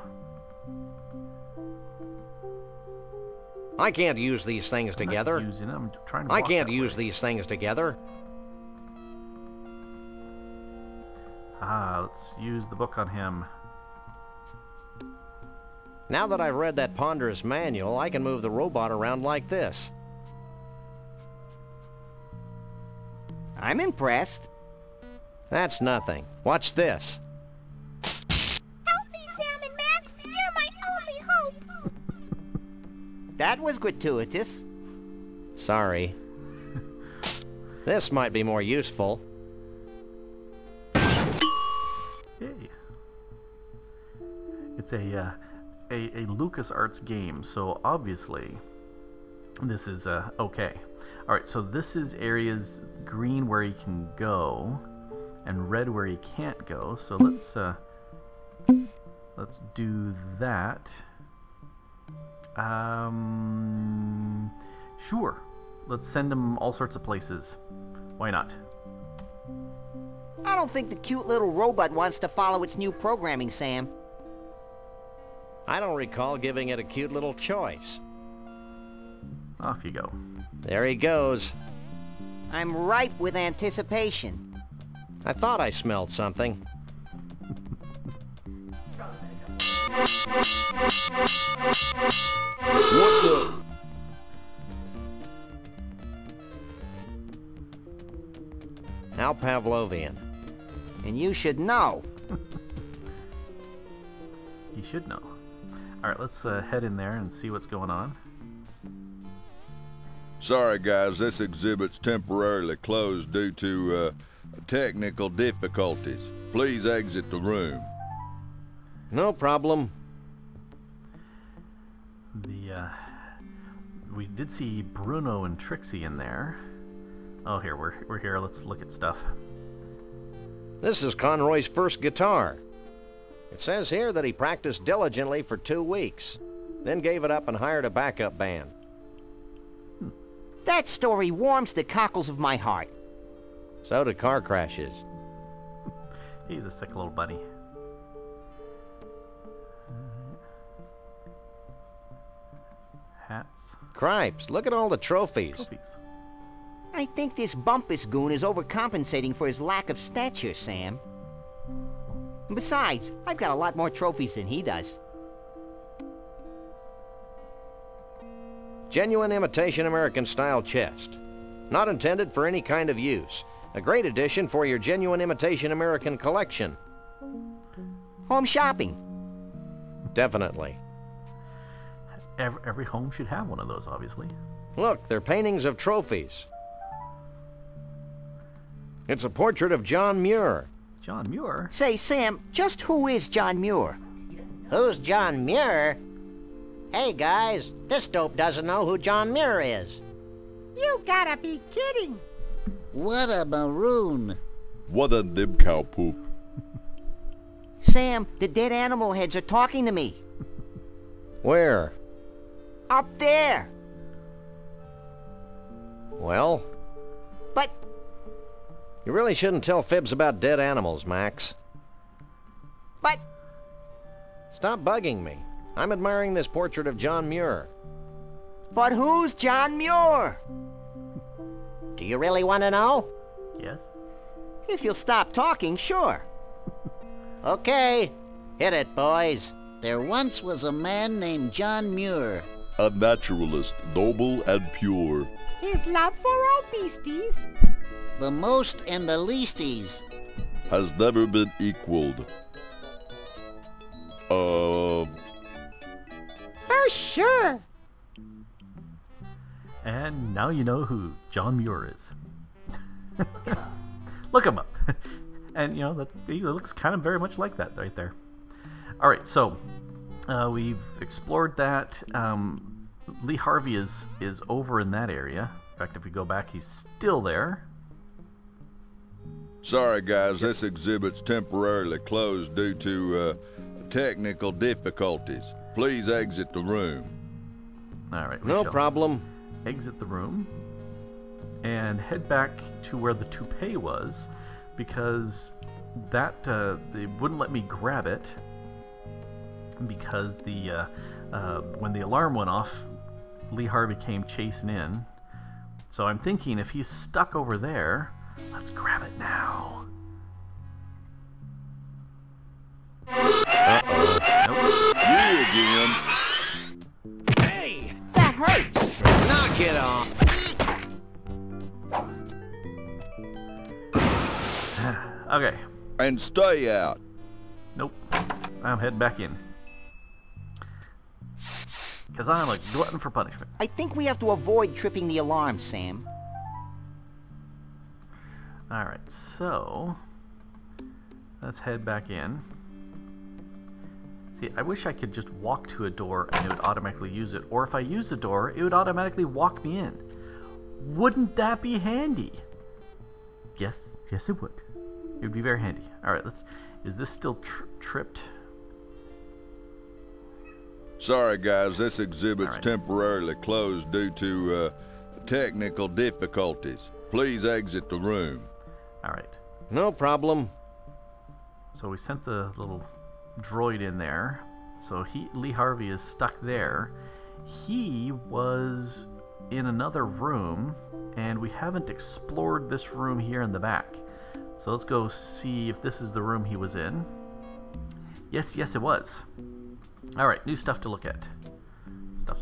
I can't use these things together. Using them. I'm trying to I walk can't that use way. these things together. Let's use the book on him. Now that I've read that ponderous manual, I can move the robot around like this. I'm impressed. That's nothing. Watch this. Help me, Sam and Max! You're my only hope! That was gratuitous. Sorry. This might be more useful. Yay. It's a LucasArts game, so obviously this is okay. Alright, so this is areas green where he can go and red where he can't go. So let's do that. Sure. Let's send him all sorts of places. Why not? I don't think the cute little robot wants to follow its new programming, Sam. I don't recall giving it a cute little choice. Off you go. There he goes. I'm ripe with anticipation. I thought I smelled something. What the? How Pavlovian. And you should know. You should know. Alright, let's head in there and see what's going on. Sorry guys, this exhibit's temporarily closed due to technical difficulties. Please exit the room. No problem. We did see Bruno and Trixie in there. Oh, here, we're here. Let's look at stuff. This is Conroy's first guitar. It says here that he practiced diligently for 2 weeks, then gave it up and hired a backup band. That story warms the cockles of my heart. So do car crashes. He's a sick little bunny. Hats. Cripes, look at all the trophies. Trophies. I think this Bumpus goon is overcompensating for his lack of stature, Sam. Besides, I've got a lot more trophies than he does. Genuine imitation American-style chest. Not intended for any kind of use. A great addition for your genuine imitation American collection. Home shopping. Definitely. Every home should have one of those, obviously. Look, they're paintings of trophies. It's a portrait of John Muir. John Muir? Say, Sam, just who is John Muir? Who's John Muir? Hey guys, this dope doesn't know who John Muir is. You gotta be kidding! What a maroon! What a dib cow poop. Sam, the dead animal heads are talking to me. Where? Up there. Well? But... You really shouldn't tell fibs about dead animals, Max. But... Stop bugging me. I'm admiring this portrait of John Muir. But who's John Muir? Do you really want to know? Yes. If you'll stop talking, sure. Okay, hit it, boys. There once was a man named John Muir. A naturalist, noble and pure. His love for all beasties. The most and the leasties. Has never been equaled. For sure. And now you know who John Muir is. Look him up. And, you know, he looks kind of very much like that right there. All right, so we've explored that. Lee Harvey is over in that area. In fact, if we go back, he's still there. Sorry guys, this exhibit's temporarily closed due to technical difficulties. Please exit the room. All right, No problem. exit the room and head back to where the toupee was, because that they wouldn't let me grab it because the when the alarm went off, Lee Harvey came chasing in. So I'm thinking if he's stuck over there, let's grab it now. Uh-oh. Nope. You again. Hey, that hurts. Knock it off. Okay. And stay out. Nope. I'm heading back in. Because I'm a glutton for punishment. I think we have to avoid tripping the alarm, Sam. Alright, so let's head back in. See, I wish I could just walk to a door and it would automatically use it. Or if I use a door, it would automatically walk me in. Wouldn't that be handy? Yes, yes it would. It would be very handy. Alright, let's... Is this still tripped? Sorry, guys. This exhibit's right. temporarily closed due to technical difficulties. Please exit the room. Alright. No problem. So we sent the little droid in there. So Lee Harvey is stuck there. He was in another room, and we haven't explored this room here in the back. So let's go see if this is the room he was in. Yes, yes it was. Alright, new stuff to look at. Stuff.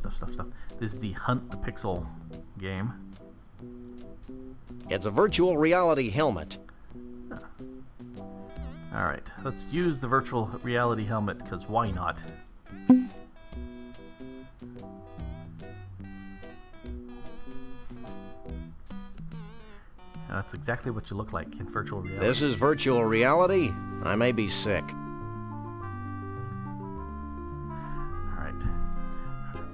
This is the Hunt the Pixel game. It's a virtual reality helmet. Alright, let's use the virtual reality helmet, because why not? That's exactly what you look like in virtual reality. This is virtual reality? I may be sick. Alright.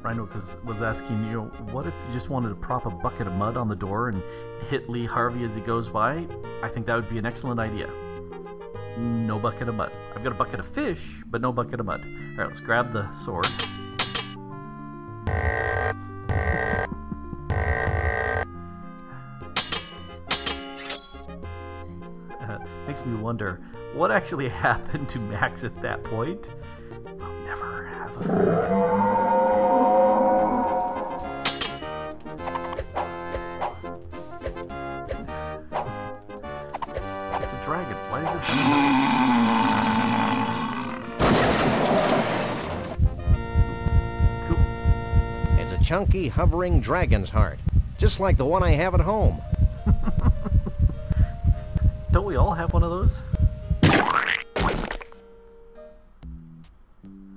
Rhino was asking, you know, what if you just wanted to prop a bucket of mud on the door and hit Lee Harvey as he goes by? I think that would be an excellent idea. No bucket of mud. I've got a bucket of fish, but no bucket of mud. Alright, let's grab the sword. Makes me wonder, what actually happened to Max at that point? I'll never have a It's a dragon. Why is it cool? It's a chunky, hovering dragon's heart. Just like the one I have at home. Don't we all have one of those?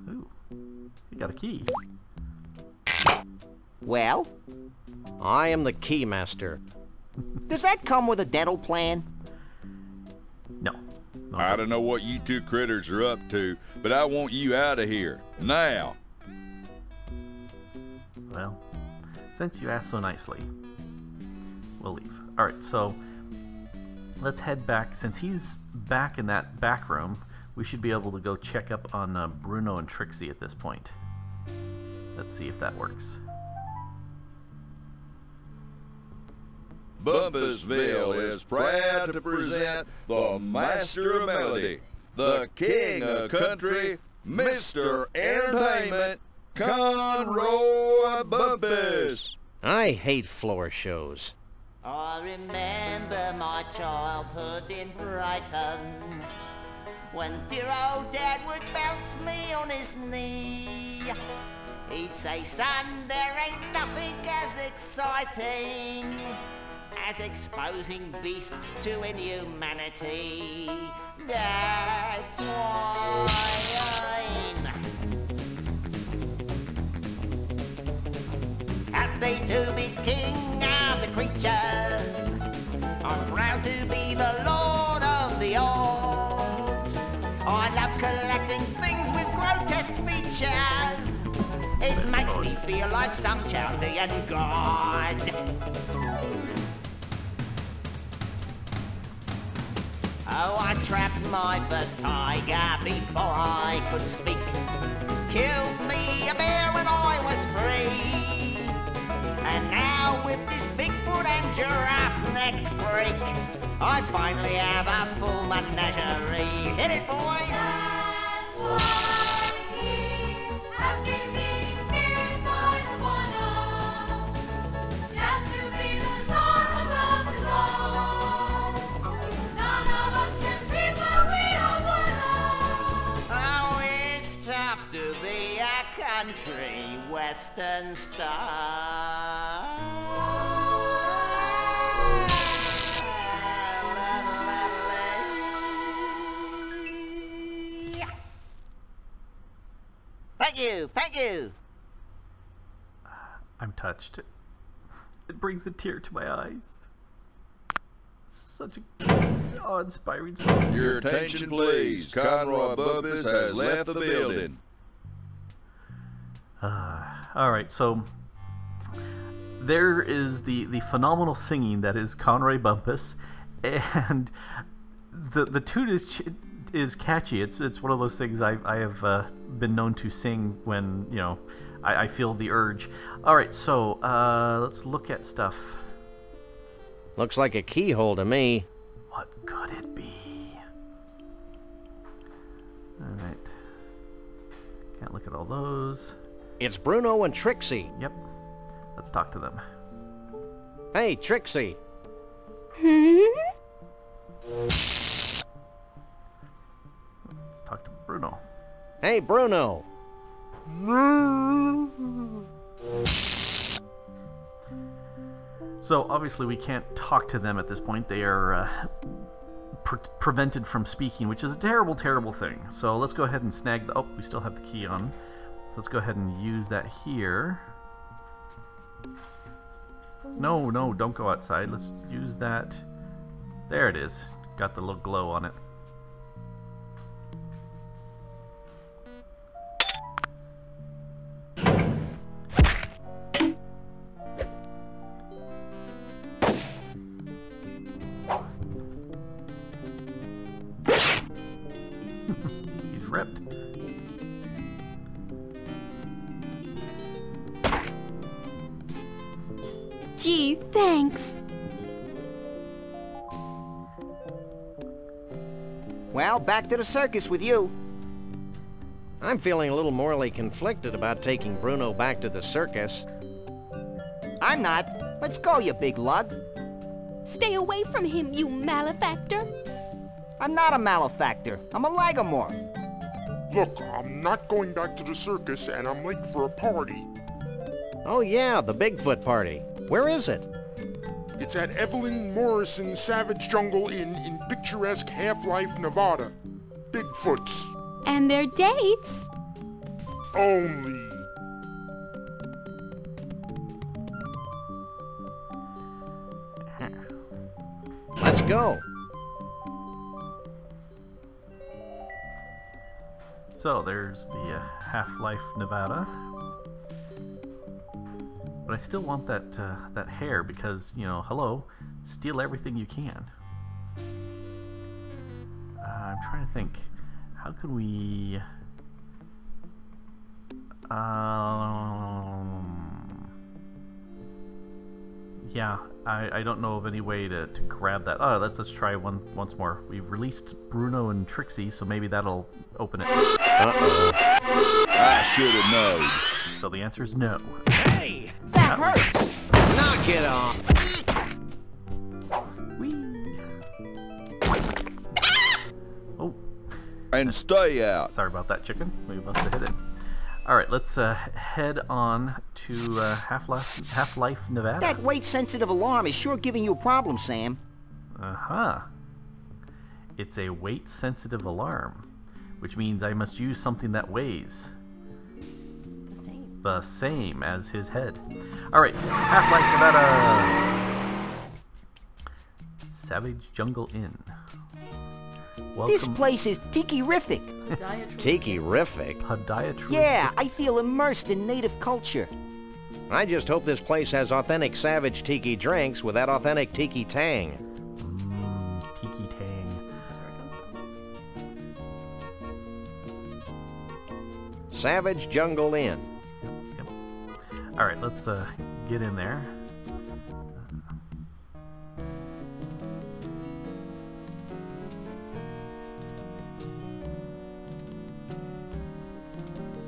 Ooh, you got a key. Well? I am the keymaster. Does that come with a dental plan? No. No, I don't know what you two critters are up to, but I want you out of here. Now! Well, since you asked so nicely, we'll leave. Alright, so let's head back. Since he's back in that back room, we should be able to go check up on Bruno and Trixie at this point. Let's see if that works. Bumpusville is proud to present the Master of Melody, the King of Country, Mr. Entertainment, Conroy Bumpus. I hate floor shows. I remember my childhood in Brighton, when dear old Dad would bounce me on his knee. He'd say, son, there ain't nothing as exciting as exposing beasts to inhumanity. That's why I'm happy to be king of the creatures. I'm proud to be the lord of the old. I love collecting things with grotesque features. It makes me feel like some Chaldean god. Oh, I trapped my first tiger before I could speak. Killed me a bear when I was 3. And now with this Bigfoot and giraffe-necked freak, I finally have a full menagerie. Hit it, boys! That's why he's happy being feared by the one country western star. Thank you, thank you. I'm touched. It brings a tear to my eyes. Such a awe-inspiring song. Your attention, please. Conroy Bumpus has left the building. All right, so there is the phenomenal singing that is Conroy Bumpus, and the tune is catchy. It's one of those things I have been known to sing when, you know, I feel the urge. All right, so let's look at stuff. Looks like a keyhole to me. What could it be? All right. Can't look at all those. It's Bruno and Trixie. Yep. Let's talk to them. Hey, Trixie. Let's talk to Bruno. Hey, Bruno. So obviously we can't talk to them at this point. They are prevented from speaking, which is a terrible, terrible thing. So let's go ahead and snag the... Oh, we still have the key on. So let's go ahead and use that here. No, no, don't go outside. Let's use that. There it is. Got the little glow on it. Gee, thanks. Well, back to the circus with you. I'm feeling a little morally conflicted about taking Bruno back to the circus. I'm not. Let's go, you big lug. Stay away from him, you malefactor. I'm not a malefactor. I'm a lagomorph. Look, I'm not going back to the circus, and I'm late for a party. Oh yeah, the Bigfoot party. Where is it? It's at Evelyn Morrison's Savage Jungle Inn in picturesque Half-Life, Nevada. Bigfoots. And their dates? Only. Let's go. So there's the Half-Life Nevada. But I still want that that hair because, you know, hello, steal everything you can. I'm trying to think, how can we? Yeah, I don't know of any way to grab that. Oh, let's try once more. We've released Bruno and Trixie, so maybe that'll open it. Uh-oh. I should have known. So the answer is no. Hey, that hurts. Knock it off. Whee. Oh. And stay out. Sorry about that, chicken. We must have hit it. All right, let's head on to Half-Life Nevada. That weight-sensitive alarm is sure giving you a problem, Sam. Uh-huh. It's a weight-sensitive alarm, which means I must use something that weighs the same as his head. All right, Half-Life Nevada. Savage Jungle Inn. Welcome. This place is tiki-rific. Tiki-rific? Podiatrist. Yeah, I feel immersed in native culture. I just hope this place has authentic Savage Tiki drinks with that authentic Tiki tang. Tiki tang. Savage Jungle Inn. Yep. All right, let's get in there.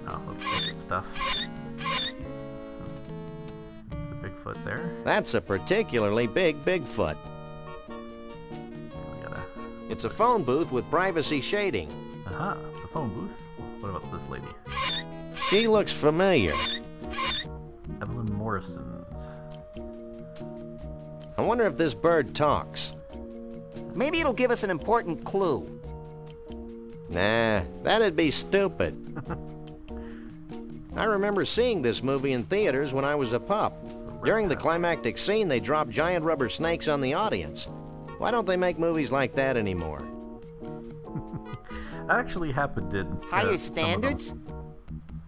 Oh, let's look at stuff. There's a Bigfoot there. That's a particularly big Bigfoot. It's a phone booth with privacy shading. Aha, it's a phone booth. What about this lady? She looks familiar. Evelyn Morrison's. I wonder if this bird talks. Maybe it'll give us an important clue. Nah, that'd be stupid. I remember seeing this movie in theaters when I was a pup. During the climactic scene, they dropped giant rubber snakes on the audience. Why don't they make movies like that anymore? I actually happened in Higher standards?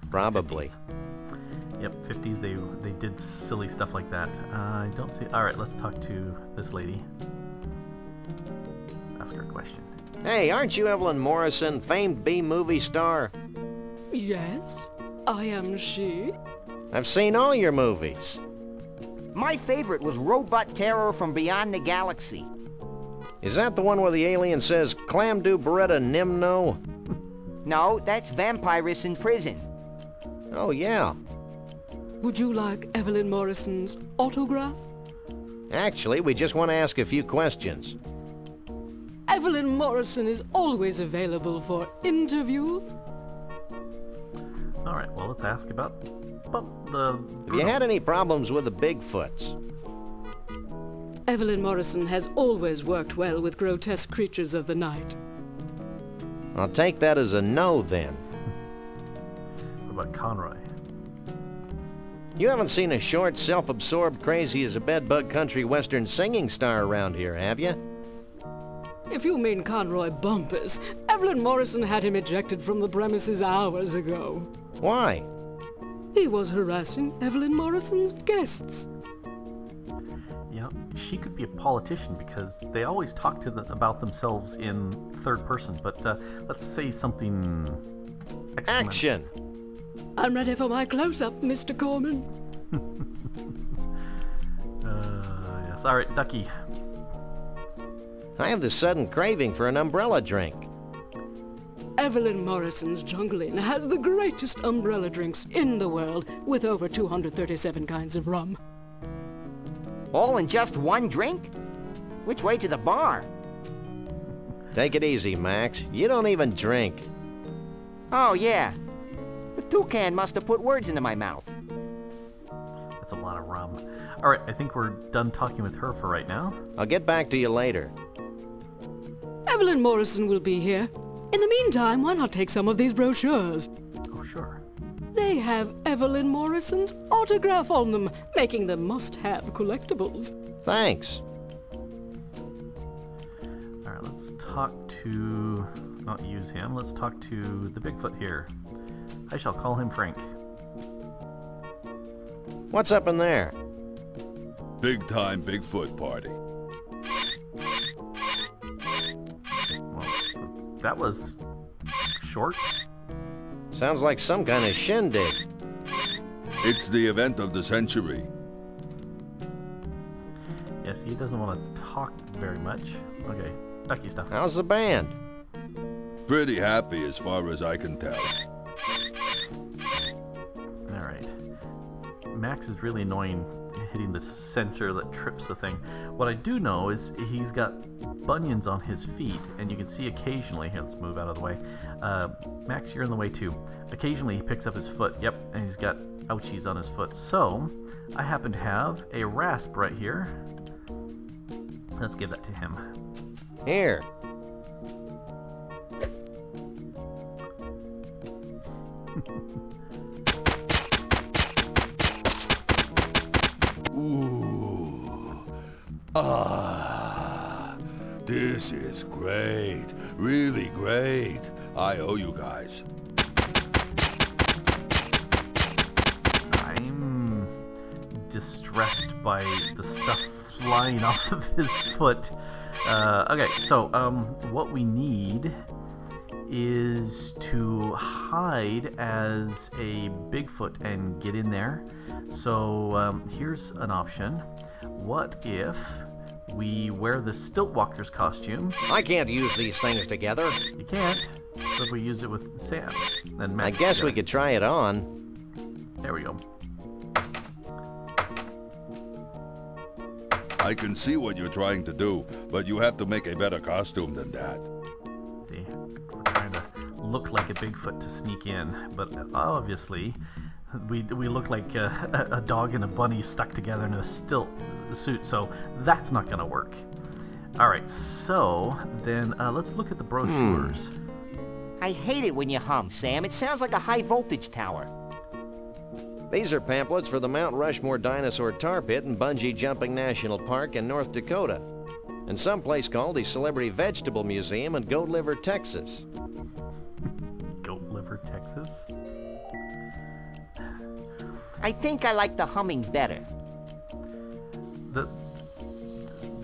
Probably. 50s. Yep, 50s they did silly stuff like that. I don't see... Alright, let's talk to this lady. Ask her a question. Hey, aren't you Evelyn Morrison, famed B-movie star? Yes, I am she. I've seen all your movies. My favorite was Robot Terror from Beyond the Galaxy. Is that the one where the alien says, Clam do Beretta Nimno? No, that's Vampirus in Prison. Oh, yeah. Would you like Evelyn Morrison's autograph? Actually, we just want to ask a few questions. Evelyn Morrison is always available for interviews. Alright, well, let's ask about the... Have you had any problems with the Bigfoots? Evelyn Morrison has always worked well with grotesque creatures of the night. I'll take that as a no, then. What about Conroy? You haven't seen a short, self-absorbed, crazy-as-a-bedbug country western singing star around here, have you? If you mean Conroy Bumpus, Evelyn Morrison had him ejected from the premises hours ago. Why? He was harassing Evelyn Morrison's guests. You know, she could be a politician because they always talk to about themselves in third person, but let's say something... Action! I'm ready for my close-up, Mr. Corman. Yes. Alright, Ducky. I have this sudden craving for an umbrella drink. Evelyn Morrison's Jungle Inn has the greatest umbrella drinks in the world, with over 237 kinds of rum. All in just one drink? Which way to the bar? Take it easy, Max. You don't even drink. Oh, yeah. The toucan must have put words into my mouth. That's a lot of rum. Alright, I think we're done talking with her for right now. I'll get back to you later. Evelyn Morrison will be here. In the meantime, why not take some of these brochures? Oh, sure. They have Evelyn Morrison's autograph on them, making them must-have collectibles. Thanks. Alright, let's talk to... not use him. Let's talk to the Bigfoot here. I shall call him Frank. What's up in there? Big-time Bigfoot party. Well, that was... short. Sounds like some kind of shindig. It's the event of the century. Yes, he doesn't want to talk very much. Okay, Ducky stuff. How's the band? Pretty happy as far as I can tell. Alright. Max is really annoying hitting this sensor that trips the thing. What I do know is he's got bunions on his feet, and you can see occasionally, here, let's move out of the way. Max, you're in the way too. Occasionally he picks up his foot, yep, and he's got ouchies on his foot. So, I happen to have a rasp right here. Let's give that to him. Here. Ooh. Ah. This is great. Really great. I owe you guys. I'm distressed by the stuff flying off of his foot. Okay, so what we need is to hide as a Bigfoot and get in there. So here's an option. What if we wear the Stiltwalker's costume? I can't use these things together. You can't. So if we use it with Sam, then Max I guess we could try it on. There we go. I can see what you're trying to do, but you have to make a better costume than that. See, we're trying to look like a Bigfoot to sneak in, but obviously we look like a dog and a bunny stuck together in a stilt suit, so that's not gonna work. Alright, so then let's look at the brochures. I hate it when you hum, Sam. It sounds like a high voltage tower. These are pamphlets for the Mount Rushmore Dinosaur Tar Pit and Bungee Jumping National Park in North Dakota, and someplace called the Celebrity Vegetable Museum in Goat Liver, Texas. Goat Liver, Texas? I think I like the humming better.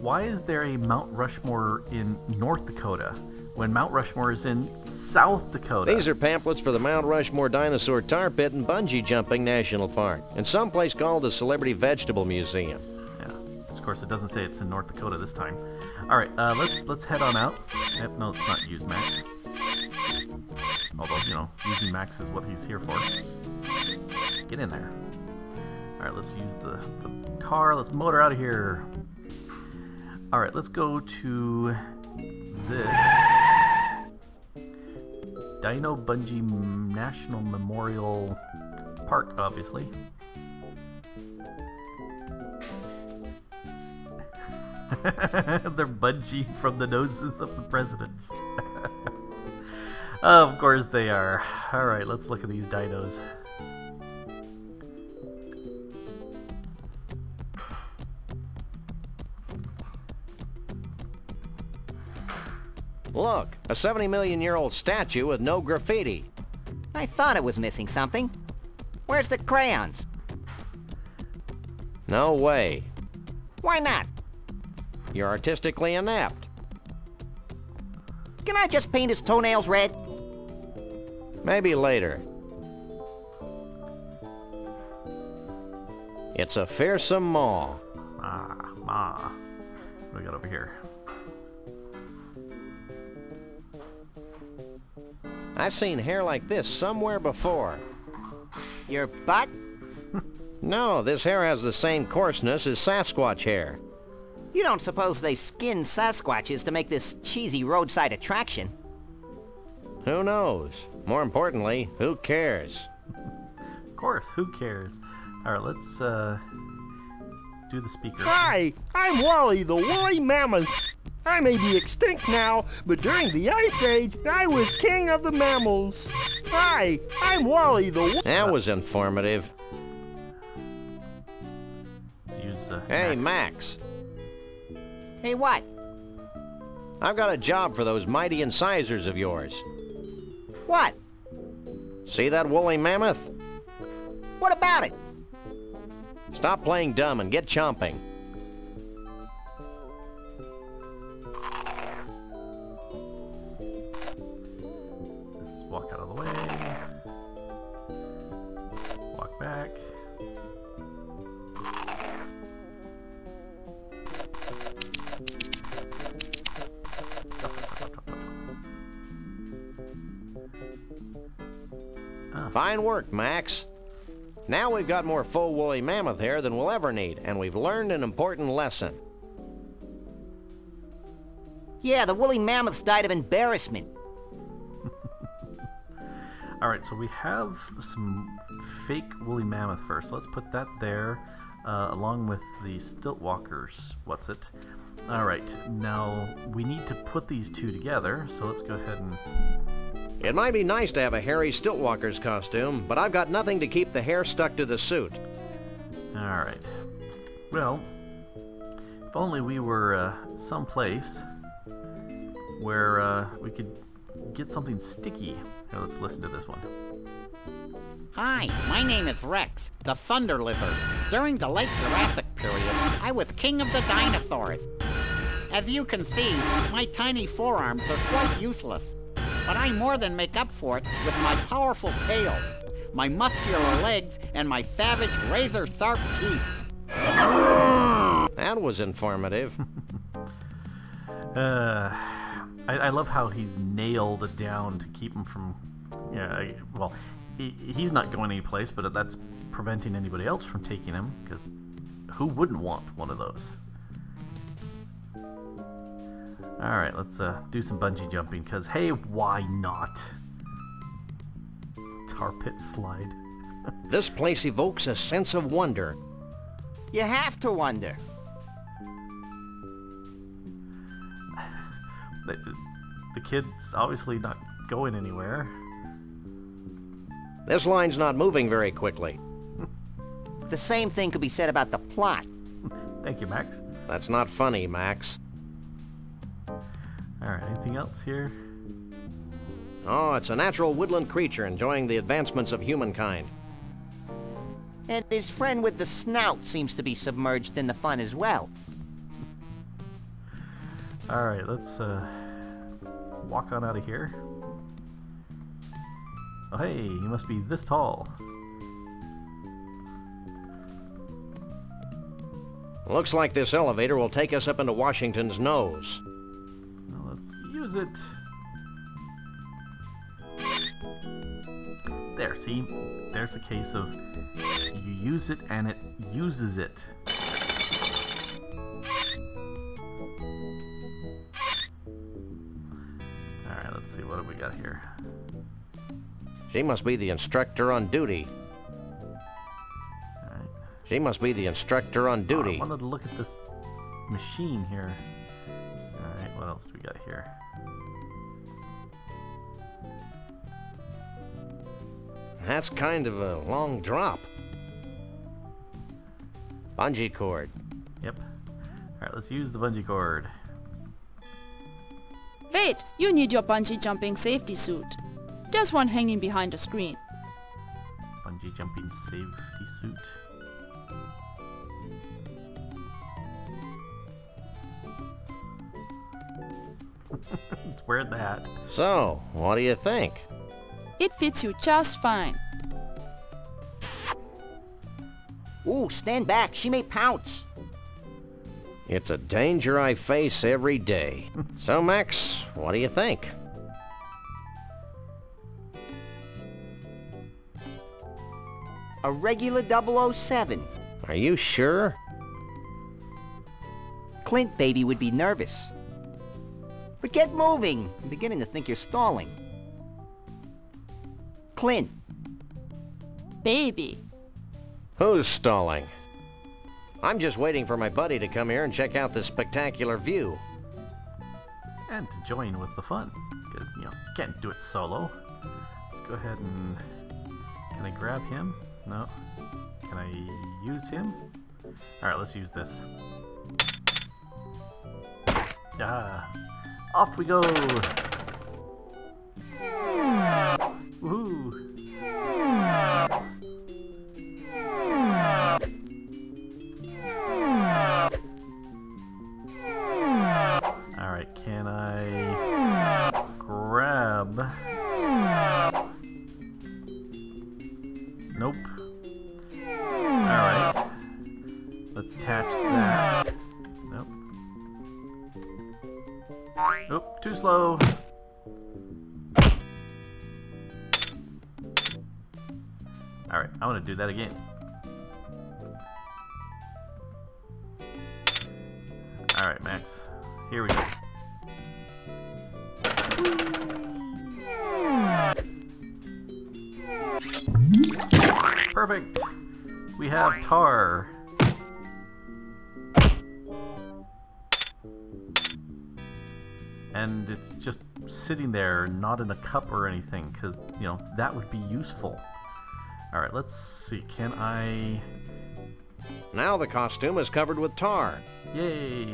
Why is there a Mount Rushmore in North Dakota when Mount Rushmore is in South Dakota? These are pamphlets for the Mount Rushmore Dinosaur Tar Pit and Bungee Jumping National Park, and someplace called the Celebrity Vegetable Museum. Yeah, of course it doesn't say it's in North Dakota this time. All right, let's head on out. No, it's not use Max. Although, you know, using Max is what he's here for. Get in there. All right, let's use the car. Let's motor out of here. All right, let's go to this Dino Bungee National Memorial Park, obviously. They're bungee from the noses of the presidents. Of course they are. All right, let's look at these dinos. Look, a 70-million-year-old statue with no graffiti. I thought it was missing something. Where's the crayons? No way. Why not? You're artistically inept. Can I just paint his toenails red? Maybe later. It's a fearsome maw. Ma. What do we got over here? I've seen hair like this somewhere before. Your butt? No, this hair has the same coarseness as Sasquatch hair. You don't suppose they skin Sasquatches to make this cheesy roadside attraction? Who knows? More importantly, who cares? Of course, who cares? All right, let's do the speaker. Hi, I'm Wally, the woolly mammoth. I may be extinct now, but during the Ice Age, I was king of the mammals. Hi, I'm Wally, the That was informative. Let's use, hey, Max. Hey, what? I've got a job for those mighty incisors of yours. What? See that woolly mammoth? What about it? Stop playing dumb and get chomping. Let's walk out of the way. Walk back. Fine work, Max. Now we've got more full woolly mammoth hair than we'll ever need, and we've learned an important lesson. Yeah, the woolly mammoths died of embarrassment. Alright, so we have some fake woolly mammoth fur, so let's put that there, along with the stilt walkers. What's it? Alright, now we need to put these two together, so let's go ahead and... It might be nice to have a hairy stiltwalker's costume, but I've got nothing to keep the hair stuck to the suit. Alright. Well, if only we were someplace where we could get something sticky. Here, let's listen to this one. Hi, my name is Rex, the Thunder Lizard. During the late Jurassic period, I was king of the dinosaurs. As you can see, my tiny forearms are quite useless. But I more than make up for it with my powerful tail, my muscular legs, and my savage razor-sharp teeth. That was informative. I love how he's nailed it down to keep him from... Yeah, well, he's not going anyplace, but that's preventing anybody else from taking him, because who wouldn't want one of those? Alright, let's do some bungee jumping, because hey, why not? tar pit slide. This place evokes a sense of wonder. You have to wonder. The kid's obviously not going anywhere. This line's not moving very quickly. The same thing could be said about the plot. Thank you, Max. That's not funny, Max. Alright, anything else here? Oh, it's a natural woodland creature enjoying the advancements of humankind. And his friend with the snout seems to be submerged in the fun as well. Alright, let's walk on out of here. Oh hey, he must be this tall. Looks like this elevator will take us up into Washington's nose. Well, let's use it. There, see? There's a case of you use it and it uses it. Alright, let's see, what have we got here? She must be the instructor on duty. Alright. She must be the instructor on duty. I wanted to look at this machine here. Alright, what else do we got here? That's kind of a long drop. Bungee cord. Yep. Alright, let's use the bungee cord. Wait, you need your bungee jumping safety suit. There's one hanging behind the screen. Bungee jumping safety suit. Let's wear that. So, what do you think? It fits you just fine. Ooh, stand back. She may pounce. It's a danger I face every day. So, Max, what do you think? A regular 007. Are you sure? Clint, baby, would be nervous. But get moving. I'm beginning to think you're stalling. Clint. Baby. Who's stalling? I'm just waiting for my buddy to come here and check out this spectacular view. And to join with the fun, because, you know, you can't do it solo. Let's go ahead and... Can I grab him? No. Can I use him? Alright, let's use this. Ah! Off we go! Woohoo! Alright, can I grab... Nope. Alright. Let's attach that. Nope. Nope, too slow. Alright, I want to do that again. Alright, Max. Here we go. Perfect! We have tar. And it's just sitting there, not in a cup or anything, because, you know, that would be useful. Alright, let's see. Can I... Now the costume is covered with tar. Yay!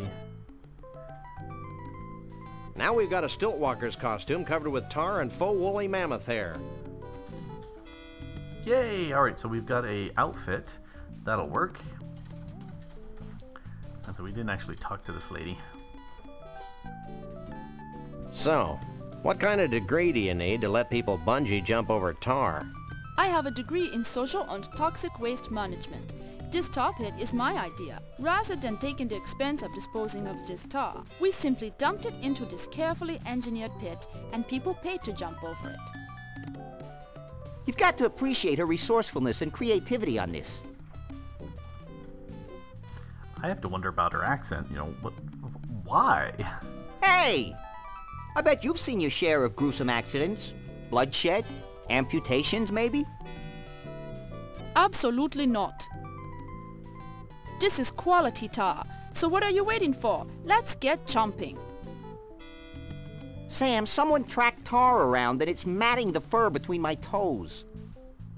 Now we've got a stilt walker's costume covered with tar and faux woolly mammoth hair. Yay! Alright, so we've got a outfit. That'll work. And so we didn't actually talk to this lady. So, what kind of degree do you need to let people bungee jump over tar? I have a degree in social and toxic waste management. This tar pit is my idea. Rather than taking the expense of disposing of this tar, we simply dumped it into this carefully engineered pit and people paid to jump over it. You've got to appreciate her resourcefulness and creativity on this. I have to wonder about her accent, you know, why? Hey! I bet you've seen your share of gruesome accidents, bloodshed, Amputations, maybe? Absolutely not. This is quality tar, so what are you waiting for? Let's get chomping. Sam, someone tracked tar around and it's matting the fur between my toes.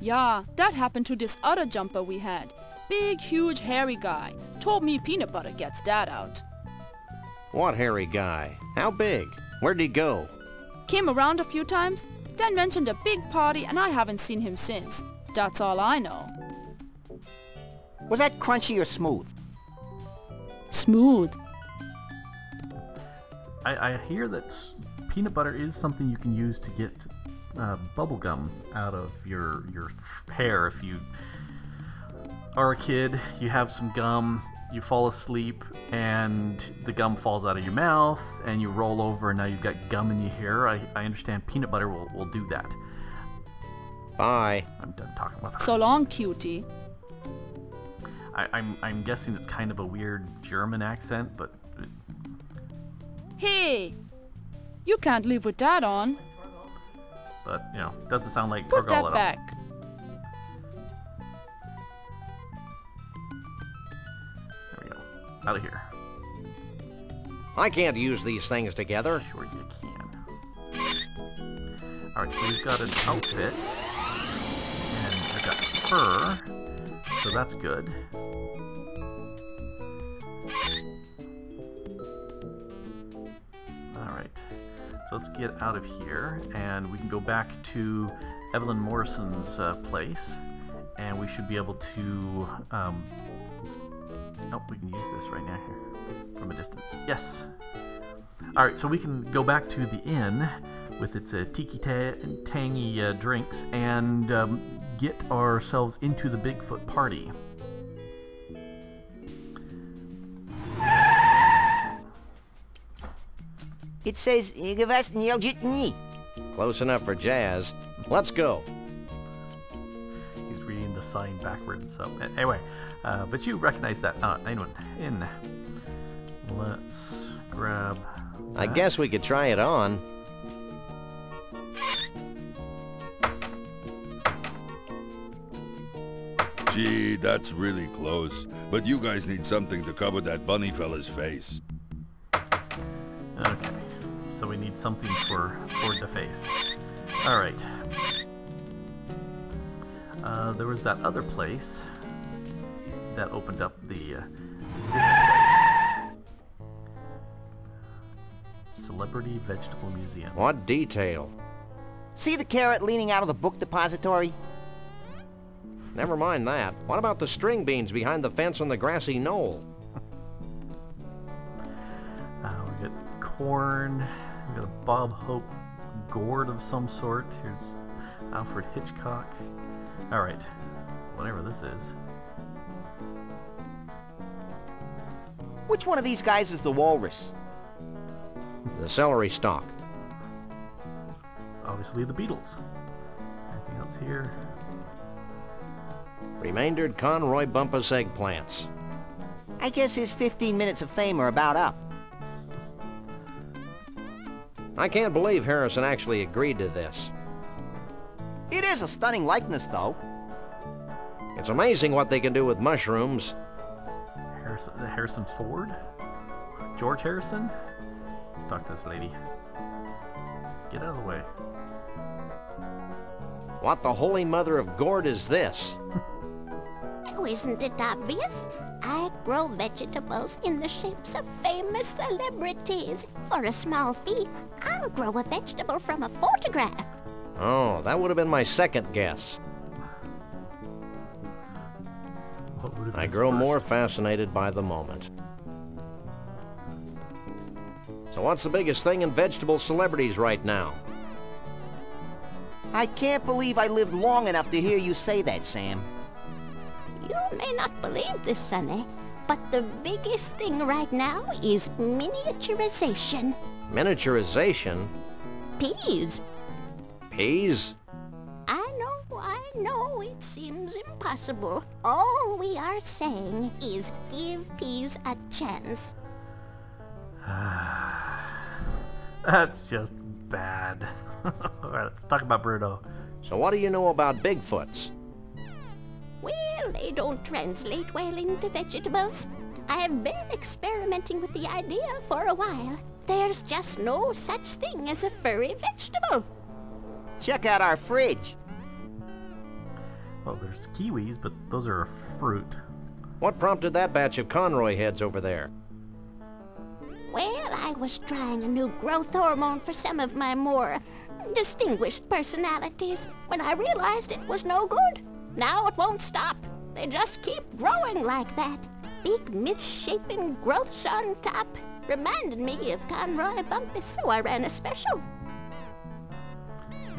Yeah, that happened to this other jumper we had. Big, huge, hairy guy. Told me peanut butter gets that out. What hairy guy? How big? Where'd he go? Came around a few times, then mentioned a big party and I haven't seen him since. That's all I know. Was that crunchy or smooth? Smooth. I hear that peanut butter is something you can use to get bubble gum out of your hair. If you are a kid, you have some gum, you fall asleep, and the gum falls out of your mouth, and you roll over, and now you've got gum in your hair. I understand peanut butter will do that. Bye. I'm done talking with her. So long, cutie. I'm guessing it's kind of a weird German accent, but... Hey! You can't live with that on. But, you know, doesn't sound like Put Torgal at all. that back. There we go. Out of here. I can't use these things together. Sure you can. Alright, so we've got an outfit. And we've got fur. So that's good. Alright. So let's get out of here, and we can go back to Evelyn Morrison's place, and we should be able to... Nope, we can use this right now here, from a distance. Yes! Alright, so we can go back to the inn with its tangy drinks and get ourselves into the Bigfoot party. It says, Close enough for jazz. Let's go. He's reading the sign backwards, so anyway, but you recognize that. Anyone in. Let's grab that. I guess we could try it on. Gee, that's really close. But you guys need something to cover that bunny fella's face. Okay, so we need something for the face. Alright. There was that other place that opened up this place. Celebrity Vegetable Museum. What detail? See the carrot leaning out of the book depository? Never mind that. What about the string beans behind the fence on the grassy knoll? We got corn. We got a Bob Hope gourd of some sort. Here's Alfred Hitchcock. Alright, whatever this is. Which one of these guys is the walrus? The celery stalk. Obviously the Beatles. Anything else here? Remaindered Conroy Bumpus eggplants. I guess his 15 minutes of fame are about up. I can't believe Harrison actually agreed to this. It is a stunning likeness, though. It's amazing what they can do with mushrooms. Harrison Ford? George Harrison? Let's talk to this lady. Let's get out of the way. What the holy mother of gourd is this? Oh, isn't it obvious? I grow vegetables in the shapes of famous celebrities. For a small fee, I'll grow a vegetable from a photograph. Oh, that would have been my second guess. I grow more fascinated by the moment. So what's the biggest thing in vegetable celebrities right now? I can't believe I lived long enough to hear you say that, Sam. You may not believe this, Sonny, but the biggest thing right now is miniaturization. Miniaturization? Peas. Peas? I know, it seems impossible. All we are saying is give peas a chance. That's just bad. Alright, let's talk about Bruno. So what do you know about Bigfoots? Well, they don't translate well into vegetables. I've been experimenting with the idea for a while. There's just no such thing as a furry vegetable. Check out our fridge. Well, there's kiwis, but those are a fruit. What prompted that batch of Conroy heads over there? Well, I was trying a new growth hormone for some of my more distinguished personalities when I realized it was no good. Now it won't stop. They just keep growing like that. Big misshapen growths on top. Reminded me of Conroy Bumpus, so I ran a special.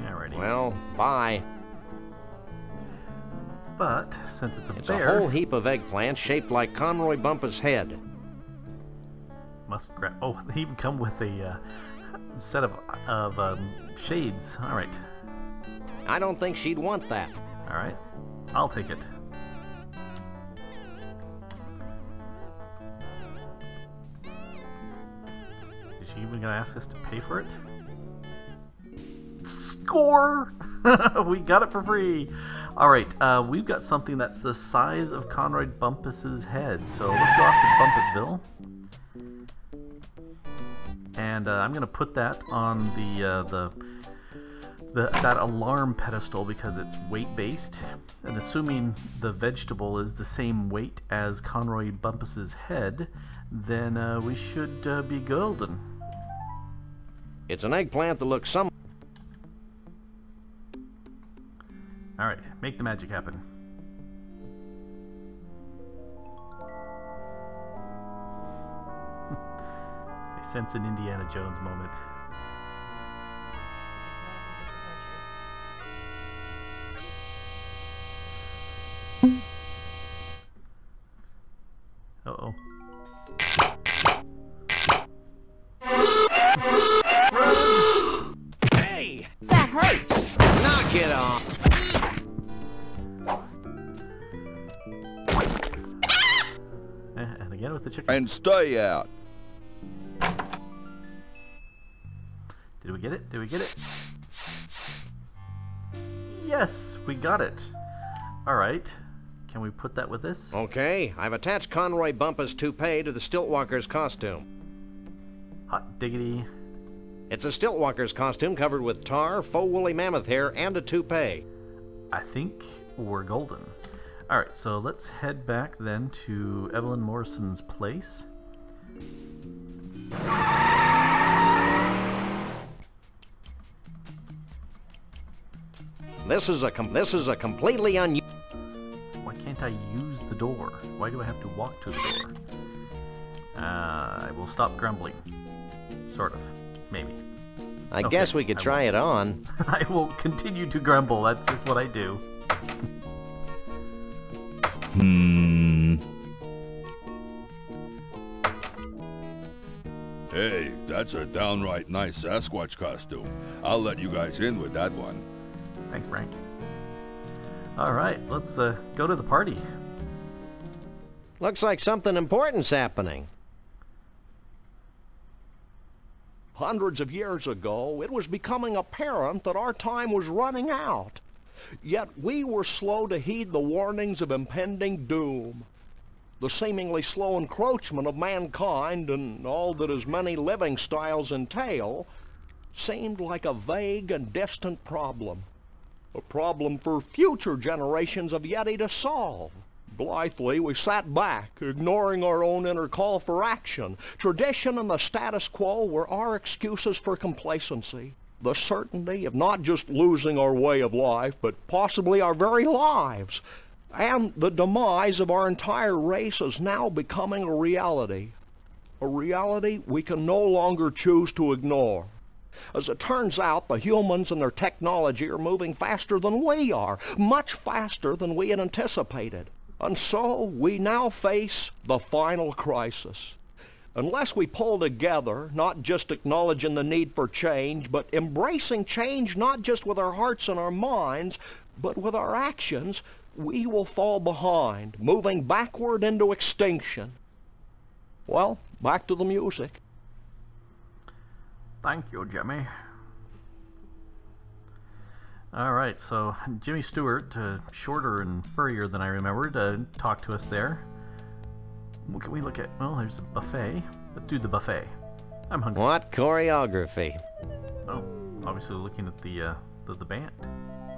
Alrighty. Well, bye. But, since it's a It's bear... a whole heap of eggplants shaped like Conroy Bumpus' head. Must grab... Oh, they even come with a set of shades. Alright. I don't think she'd want that. Alright. I'll take it. Is she even gonna ask us to pay for it? Score! We got it for free! Alright, we've got something that's the size of Conroy Bumpus's head. So let's go off to Bumpusville. And I'm gonna put that on that alarm pedestal because it's weight-based, and assuming the vegetable is the same weight as Conroy Bumpus's head, then we should be golden. It's an eggplant that looks some... Alright, make the magic happen. I sense an Indiana Jones moment. Uh-oh. Hey! That hurts! Knock it off! And again with the chicken. And stay out. Did we get it? Did we get it? Yes, we got it. Alright. Can we put that with this? Okay, I've attached Conroy Bumpus' toupee to the Stiltwalker's costume. Hot diggity. It's a Stiltwalker's costume covered with tar, faux woolly mammoth hair, and a toupee. I think we're golden. Alright, so let's head back then to Evelyn Morrison's place. This is a completely unusual... Why can't I use the door? Why do I have to walk to the door? I will stop grumbling. Sort of. Maybe. I guess we could try it on. I will continue to grumble. That's just what I do. Hey, that's a downright nice Sasquatch costume. I'll let you guys in with that one. Thanks, Frank. Alright, let's go to the party. Looks like something important's happening. Hundreds of years ago, it was becoming apparent that our time was running out. Yet we were slow to heed the warnings of impending doom. The seemingly slow encroachment of mankind and all that his many living styles entail seemed like a vague and distant problem. A problem for future generations of Yeti to solve. Blithely, we sat back, ignoring our own inner call for action. Tradition and the status quo were our excuses for complacency. The certainty of not just losing our way of life, but possibly our very lives. And the demise of our entire race is now becoming a reality. A reality we can no longer choose to ignore. As it turns out, the humans and their technology are moving faster than we are, much faster than we had anticipated. And so we now face the final crisis. Unless we pull together, not just acknowledging the need for change, but embracing change not just with our hearts and our minds, but with our actions, we will fall behind, moving backward into extinction. Well, back to the music. Thank you, Jimmy. Alright, so Jimmy Stewart, shorter and furrier than I remembered, talked to us there. What can we look at? Well, there's a buffet. Let's do the buffet. I'm hungry. What choreography? Oh, obviously looking at the band,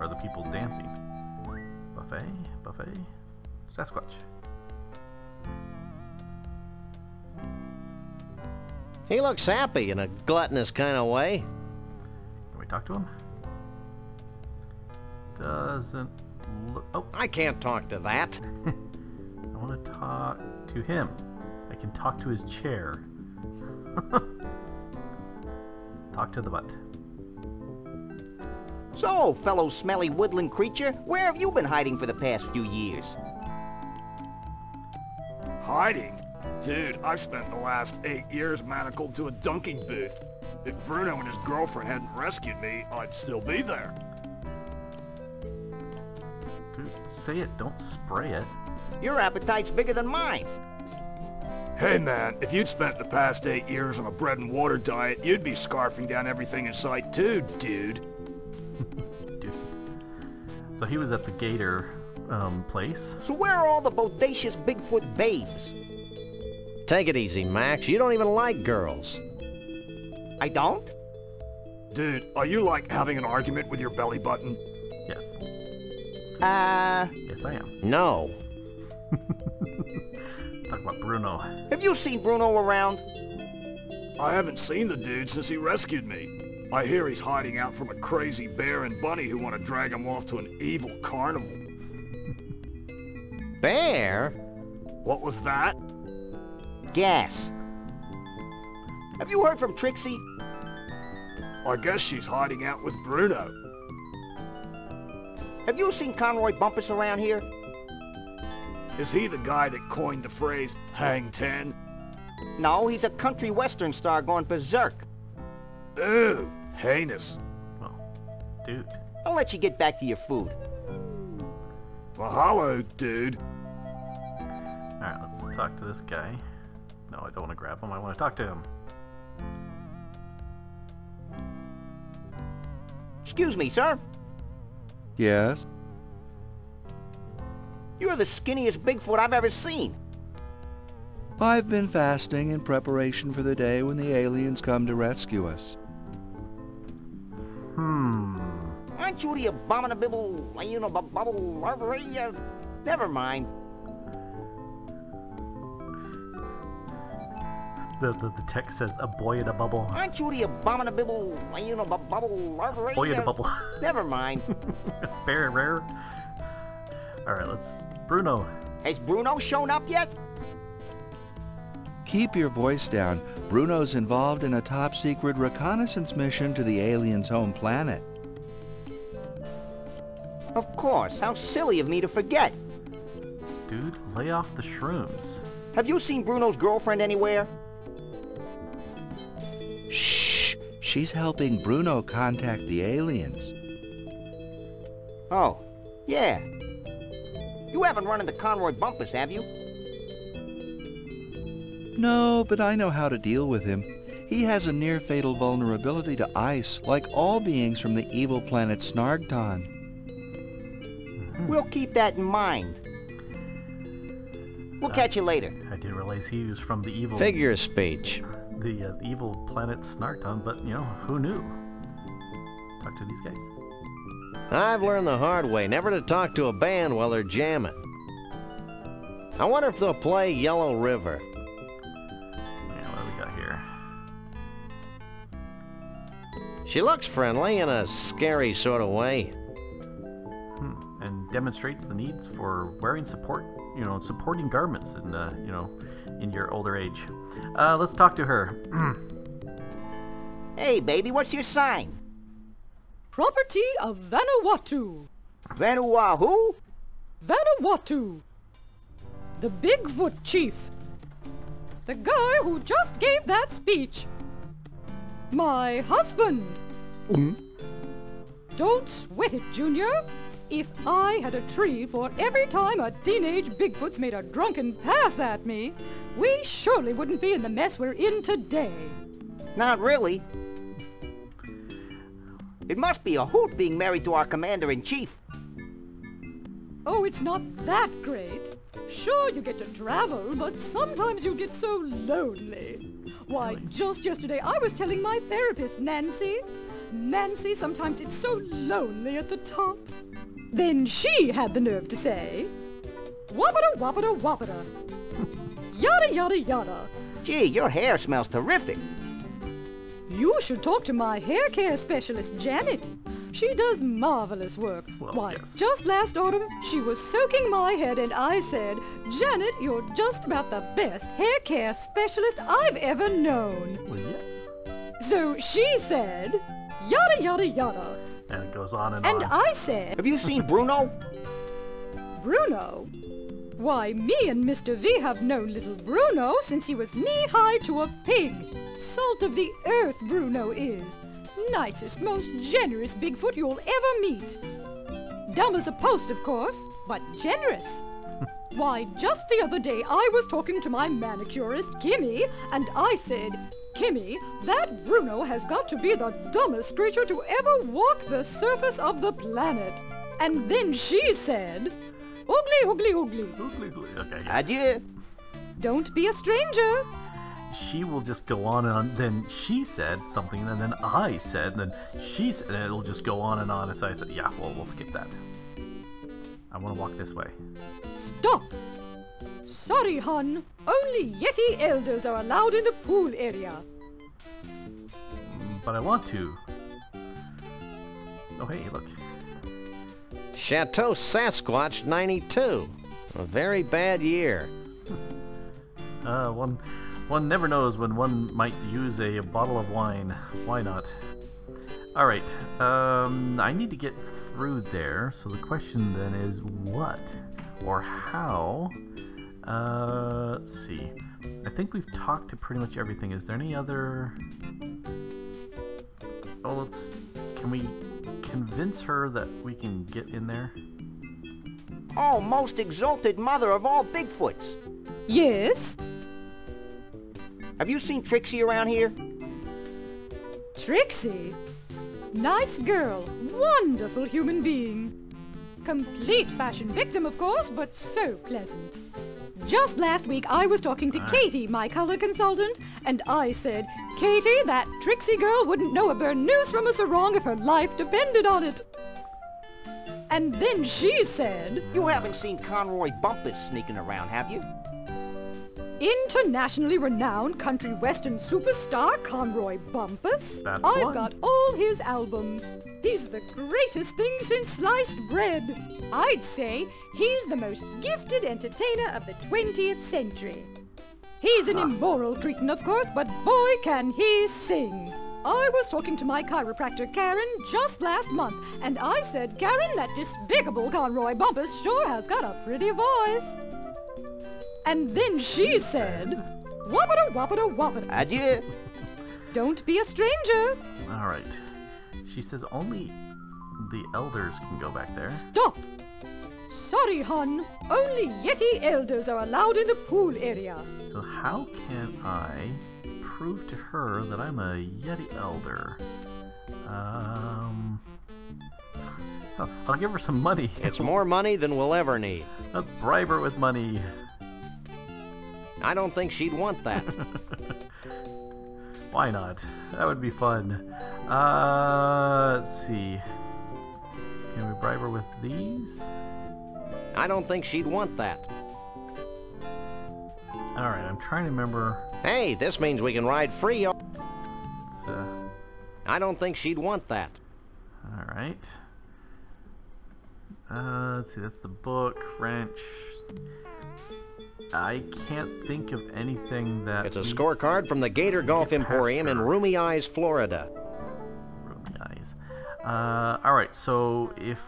or the people dancing. Buffet, Sasquatch. He looks happy in a gluttonous kind of way. Can we talk to him? Doesn't look... Oh. I can't talk to that. I want to talk to him. I can talk to his chair. Talk to the butt. So, fellow smelly woodland creature, where have you been hiding for the past few years? Hiding? Dude, I've spent the last 8 years manacled to a dunking booth. If Bruno and his girlfriend hadn't rescued me, I'd still be there. Dude, say it, don't spray it. Your appetite's bigger than mine. Hey man, if you'd spent the past 8 years on a bread and water diet, you'd be scarfing down everything in sight too, dude. Dude. So he was at the gator place. So where are all the bodacious Bigfoot babes? Take it easy, Max. You don't even like girls. I don't? Dude, are you like having an argument with your belly button? Yes. Yes, I am. No. Talk about Bruno. Have you seen Bruno around? I haven't seen the dude since he rescued me. I hear he's hiding out from a crazy bear and bunny who want to drag him off to an evil carnival. Bear? What was that? Gas. Have you heard from Trixie? I guess she's hiding out with Bruno. Have you seen Conroy Bumpus around here? Is he the guy that coined the phrase, hang 10? No, he's a country western star going berserk. Ew, heinous. Well, dude. I'll let you get back to your food. Mahalo, dude. Alright, let's talk to this guy. No, I don't want to grab him, I want to talk to him. Excuse me, sir. Yes? You're the skinniest Bigfoot I've ever seen. I've been fasting in preparation for the day when the aliens come to rescue us. Aren't you the abominable, never mind. The text says a boy in a bubble. Aren't you the abominable, Boy in a bubble. Never mind. Very rare. Alright, let's... Bruno. Has Bruno shown up yet? Keep your voice down. Bruno's involved in a top-secret reconnaissance mission to the aliens' home planet. Of course. How silly of me to forget. Dude, lay off the shrooms. Have you seen Bruno's girlfriend anywhere? Shh! She's helping Bruno contact the aliens. Oh, yeah. You haven't run into Conroy Bumpus, have you? No, but I know how to deal with him. He has a near-fatal vulnerability to ice, like all beings from the evil planet Snargton. We'll keep that in mind. We'll catch you later. I didn't realize he was from the evil... Figure of speech. The evil planet Snargton, but, you know, who knew? Talk to these guys. I've learned the hard way never to talk to a band while they're jamming. I wonder if they'll play Yellow River. Yeah, what do we got here? She looks friendly in a scary sort of way. And demonstrates the needs for wearing supporting garments in, in your older age. Let's talk to her. Hey, baby, what's your sign? Property of Vanuatu. Vanuatu? Vanuatu. The Bigfoot chief. The guy who just gave that speech. My husband. Don't sweat it, Junior. If I had a tree for every time a teenage Bigfoot's made a drunken pass at me, we surely wouldn't be in the mess we're in today. Not really. It must be a hoot being married to our commander-in-chief. Oh, it's not that great. Sure, you get to travel, but sometimes you get so lonely. Why, just yesterday I was telling my therapist, Nancy, sometimes it's so lonely at the top. Then she had the nerve to say, whoppity whoppity whoppity. Yada yada yada. Gee, your hair smells terrific. You should talk to my hair care specialist, Janet. She does marvelous work. Well, why, yes. just last autumn, she was soaking my head and I said, Janet, you're just about the best hair care specialist I've ever known. Well, yes. So she said, yada yada yada. And it goes on And I said, have you seen Bruno? Bruno? Why, me and Mr. V have known little Bruno since he was knee-high to a pig. Salt of the earth Bruno is. Nicest, most generous Bigfoot you'll ever meet. Dumb as a post, of course, but generous. Why, just the other day I was talking to my manicurist, Kimmy, and I said, Kimmy, that Bruno has got to be the dumbest creature to ever walk the surface of the planet. And then she said, oogly, oogly, oogly. Oogly, oogly. Okay. Yeah. Adieu. Don't be a stranger. She will just go on and on. Then she said something, and then I said, and then she said, and it'll just go on and on. And so I said, yeah, well, we'll skip that. I want to walk this way. Stop! Sorry, hon. Only Yeti elders are allowed in the pool area. But I want to. Oh, hey, look. Chateau Sasquatch 92. A very bad year. One never knows when one might use a bottle of wine. Why not? Alright, I need to get through there, so the question then is what? Or how? Let's see. I think we've talked to pretty much everything. Is there any other... Oh, can we convince her that we can get in there? Oh, most exalted mother of all Bigfoots. Yes? Have you seen Trixie around here? Trixie? Nice girl. Wonderful human being. Complete fashion victim, of course, but so pleasant. Just last week, I was talking to Katie, my color consultant, and I said, Katie, that Trixie girl wouldn't know a burnous from a sarong if her life depended on it. And then she said... You haven't seen Conroy Bumpus sneaking around, have you? Internationally renowned country western superstar Conroy Bumpus. That's I've one. got all his albums. He's the greatest thing since sliced bread. I'd say he's the most gifted entertainer of the 20th century. He's an immoral cretin, of course, but boy can he sing. I was talking to my chiropractor, Karen, just last month, and I said, Karen, that despicable Conroy Bumpus sure has got a pretty voice. And then she said, whoppity whoppity whoppity. Adieu. Don't be a stranger. All right. She says only the elders can go back there. Stop. Sorry, hon. Only Yeti elders are allowed in the pool area. So how can I prove to her that I'm a Yeti elder? I'll give her some money. It's more money than we'll ever need. Let's bribe her with money. I don't think she'd want that. Why not? That would be fun. Let's see. Can we bribe her with these? I don't think she'd want that. Alright, I'm trying to remember. Hey, this means we can ride free. So, I don't think she'd want that. alright. Let's see, that's the book, wrench. I can't think of anything that... It's a scorecard from the Gator Golf Emporium in Roomy Eyes, Florida. Roomy Eyes. Alright, so if...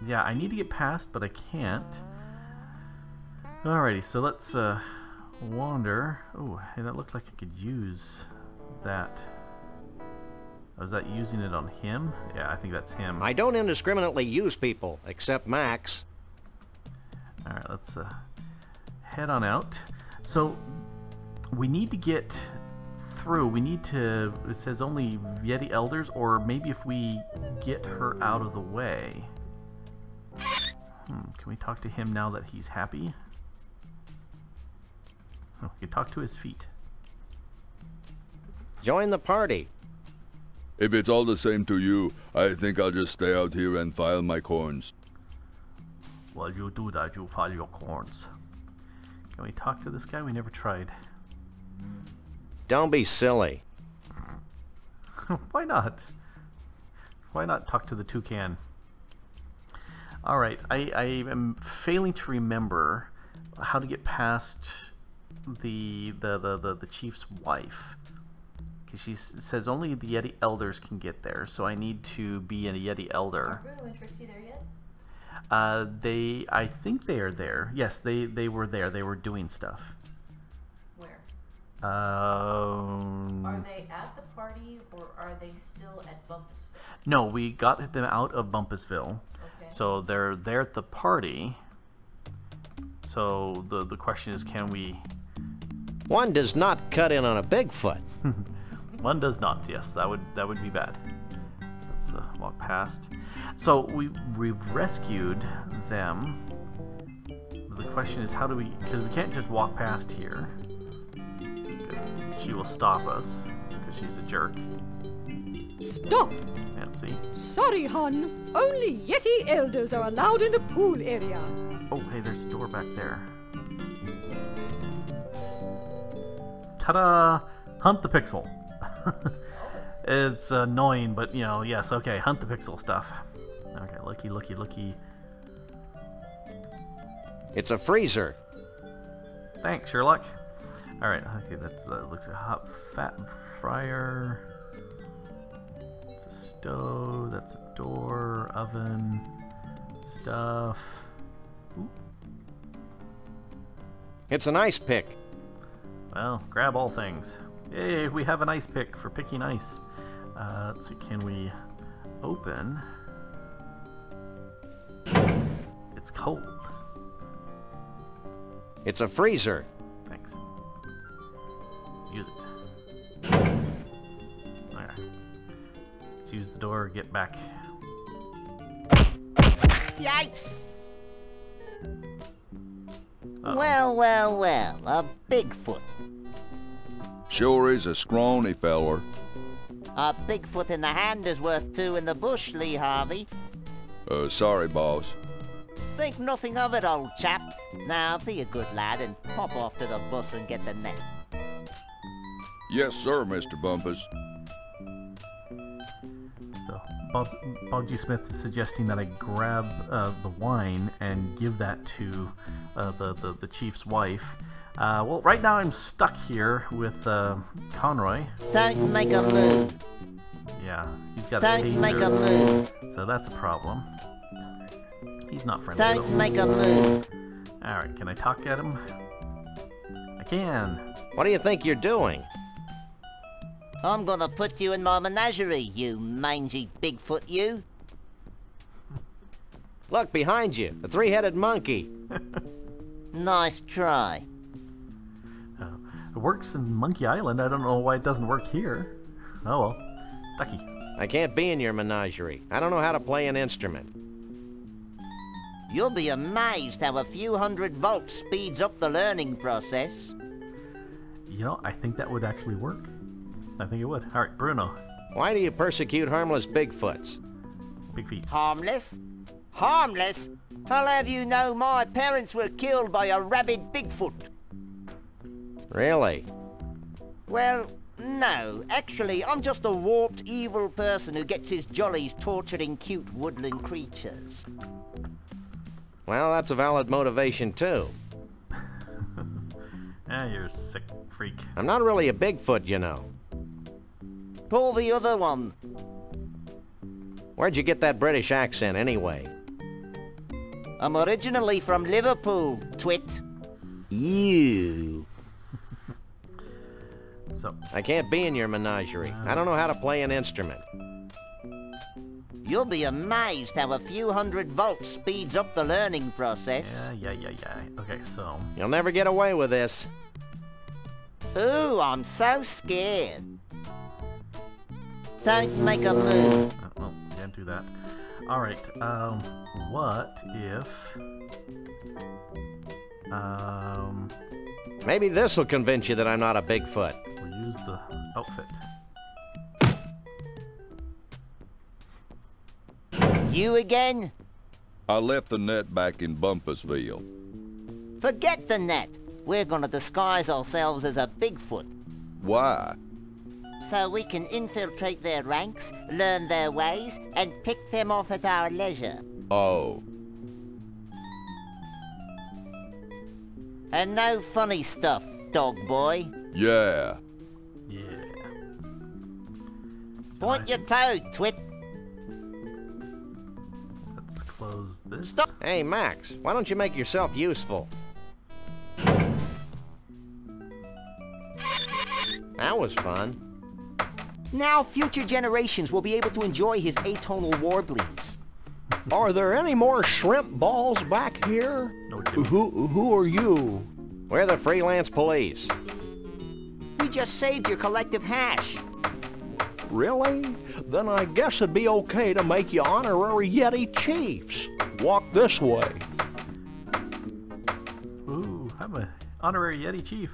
Yeah, I need to get past, but I can't. Alrighty, so let's wander. Oh, hey, that looked like I could use that. Was that using it on him? Yeah, I think that's him. I don't indiscriminately use people, except Max. Alright, let's head on out. So, we need to get through, we need to... It says only Yeti Elders, or maybe if we get her out of the way. Can we talk to him now that he's happy? Oh, we can talk to his feet. Join the party. If it's all the same to you, I think I'll just stay out here and file my corns. While you do that, you file your corns. Can we talk to this guy? We never tried. Don't be silly. Why not? Why not talk to the toucan? Alright, I am failing to remember how to get past the chief's wife. Because she says only the Yeti Elders can get there, so I need to be a Yeti Elder. Are Bruno and Trixie there yet? I think they are there. Yes, they were there. They were doing stuff. Where? Are they at the party, or are they still at Bumpusville? No, we got them out of Bumpusville. Okay. So they're there at the party. So the question is, can we... One does not cut in on a Bigfoot. One does not, yes. That would be bad. Let's walk past. So we've rescued them. The question is, how do we... Because we can't just walk past here. Because she will stop us. Because she's a jerk. Stop! Yeah, see? Sorry, hon. Only Yeti Elders are allowed in the pool area. Oh, hey, there's a door back there. Ta-da! Hunt the pixel. It's annoying, but, you know, yes, okay, hunt the pixel stuff. Okay, looky. It's a freezer. Thanks, Sherlock. Alright, okay, that looks like a hot fat fryer. It's a stove, that's a door, oven, stuff. Ooh. It's an ice pick. Well, grab all things. Yay, we have an ice pick for picking ice. Let's see, can we open? It's cold. It's a freezer. Thanks. Let's use it. Okay. Let's use the door, get back. Yikes! Uh-oh. Well, a Bigfoot. Sure is a scrawny feller. A Bigfoot in the hand is worth two in the bush, Lee Harvey. Sorry, boss. Think nothing of it, old chap. Now, be a good lad and pop off to the bus and get the net. Yes, sir, Mr. Bumpus. So, Bob G. Smith is suggesting that I grab the wine and give that to the chief's wife. Well, right now I'm stuck here with Conroy. Don't make a move. Yeah, he's got Don't a taser. make a move. So that's a problem. He's not friendly at all. Don't make a move. Alright, can I talk at him? I can. What do you think you're doing? I'm gonna put you in my menagerie, you mangy Bigfoot, you. Look behind you, the three-headed monkey. Nice try. It works in Monkey Island. I don't know why it doesn't work here. Oh well. Ducky. I can't be in your menagerie. I don't know how to play an instrument. You'll be amazed how a few hundred volts speeds up the learning process. You know, I think that would actually work. I think it would. Alright, Bruno. Why do you persecute harmless Bigfoots? Big feet. Harmless? Harmless? I'll have you know my parents were killed by a rabid Bigfoot. Really? Well, no. Actually, I'm just a warped, evil person who gets his jollies torturing cute woodland creatures. Well, that's a valid motivation, too. You're a sick freak. I'm not really a Bigfoot, you know. Pull the other one. Where'd you get that British accent, anyway? I'm originally from Liverpool, twit. You. So I can't be in your menagerie. I don't know how to play an instrument. You'll be amazed how a few hundred volts speeds up the learning process. Yeah. Okay, so... You'll never get away with this. Ooh, I'm so scared. Don't make a move. Oh, well, can't do that. Alright, what if... Maybe this'll convince you that I'm not a Bigfoot. We'll use the outfit. You again? I left the net back in Bumpusville. Forget the net. We're gonna disguise ourselves as a Bigfoot. Why? So we can infiltrate their ranks, learn their ways, and pick them off at our leisure. Oh. And no funny stuff, dog boy. Yeah. Yeah. Point your toe, twit. Let's close this. Stop. Hey, Max, why don't you make yourself useful? That was fun. Now future generations will be able to enjoy his atonal warblings. Are there any more shrimp balls back here? No, who are you? We're the Freelance Police. We just saved your collective hash. Really? Then I guess it'd be okay to make you honorary Yeti chiefs. Walk this way. Ooh, I'm an honorary Yeti chief.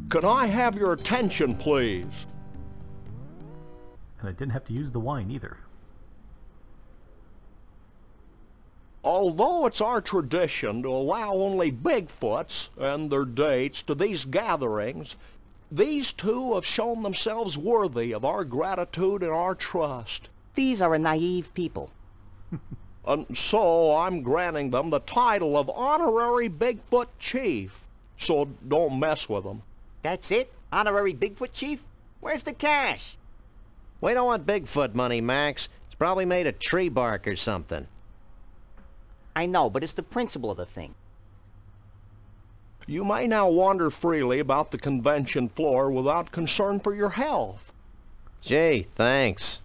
Can I have your attention, please? And I didn't have to use the wine either. Although it's our tradition to allow only Bigfoots and their dates to these gatherings, these two have shown themselves worthy of our gratitude and our trust. These are a naive people. And so I'm granting them the title of Honorary Bigfoot Chief. So don't mess with them. That's it? Honorary Bigfoot Chief? Where's the cash? We don't want Bigfoot money, Max. It's probably made of tree bark or something. I know, but it's the principle of the thing. You may now wander freely about the convention floor without concern for your health. Gee, thanks.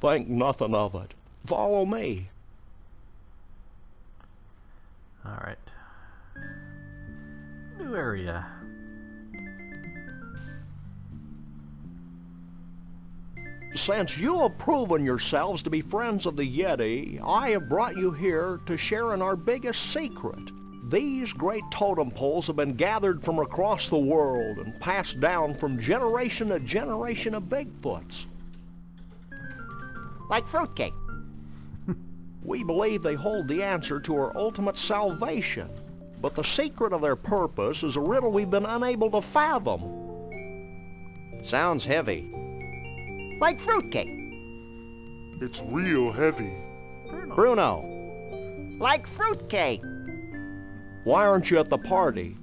Think nothing of it. Follow me. Alright. New area. Since you have proven yourselves to be friends of the Yeti, I have brought you here to share in our biggest secret. These great totem poles have been gathered from across the world and passed down from generation to generation of Bigfoots. Like fruitcake. We believe they hold the answer to our ultimate salvation, but the secret of their purpose is a riddle we've been unable to fathom. Sounds heavy. Like fruitcake. It's real heavy. Bruno. Like fruitcake. Why aren't you at the party?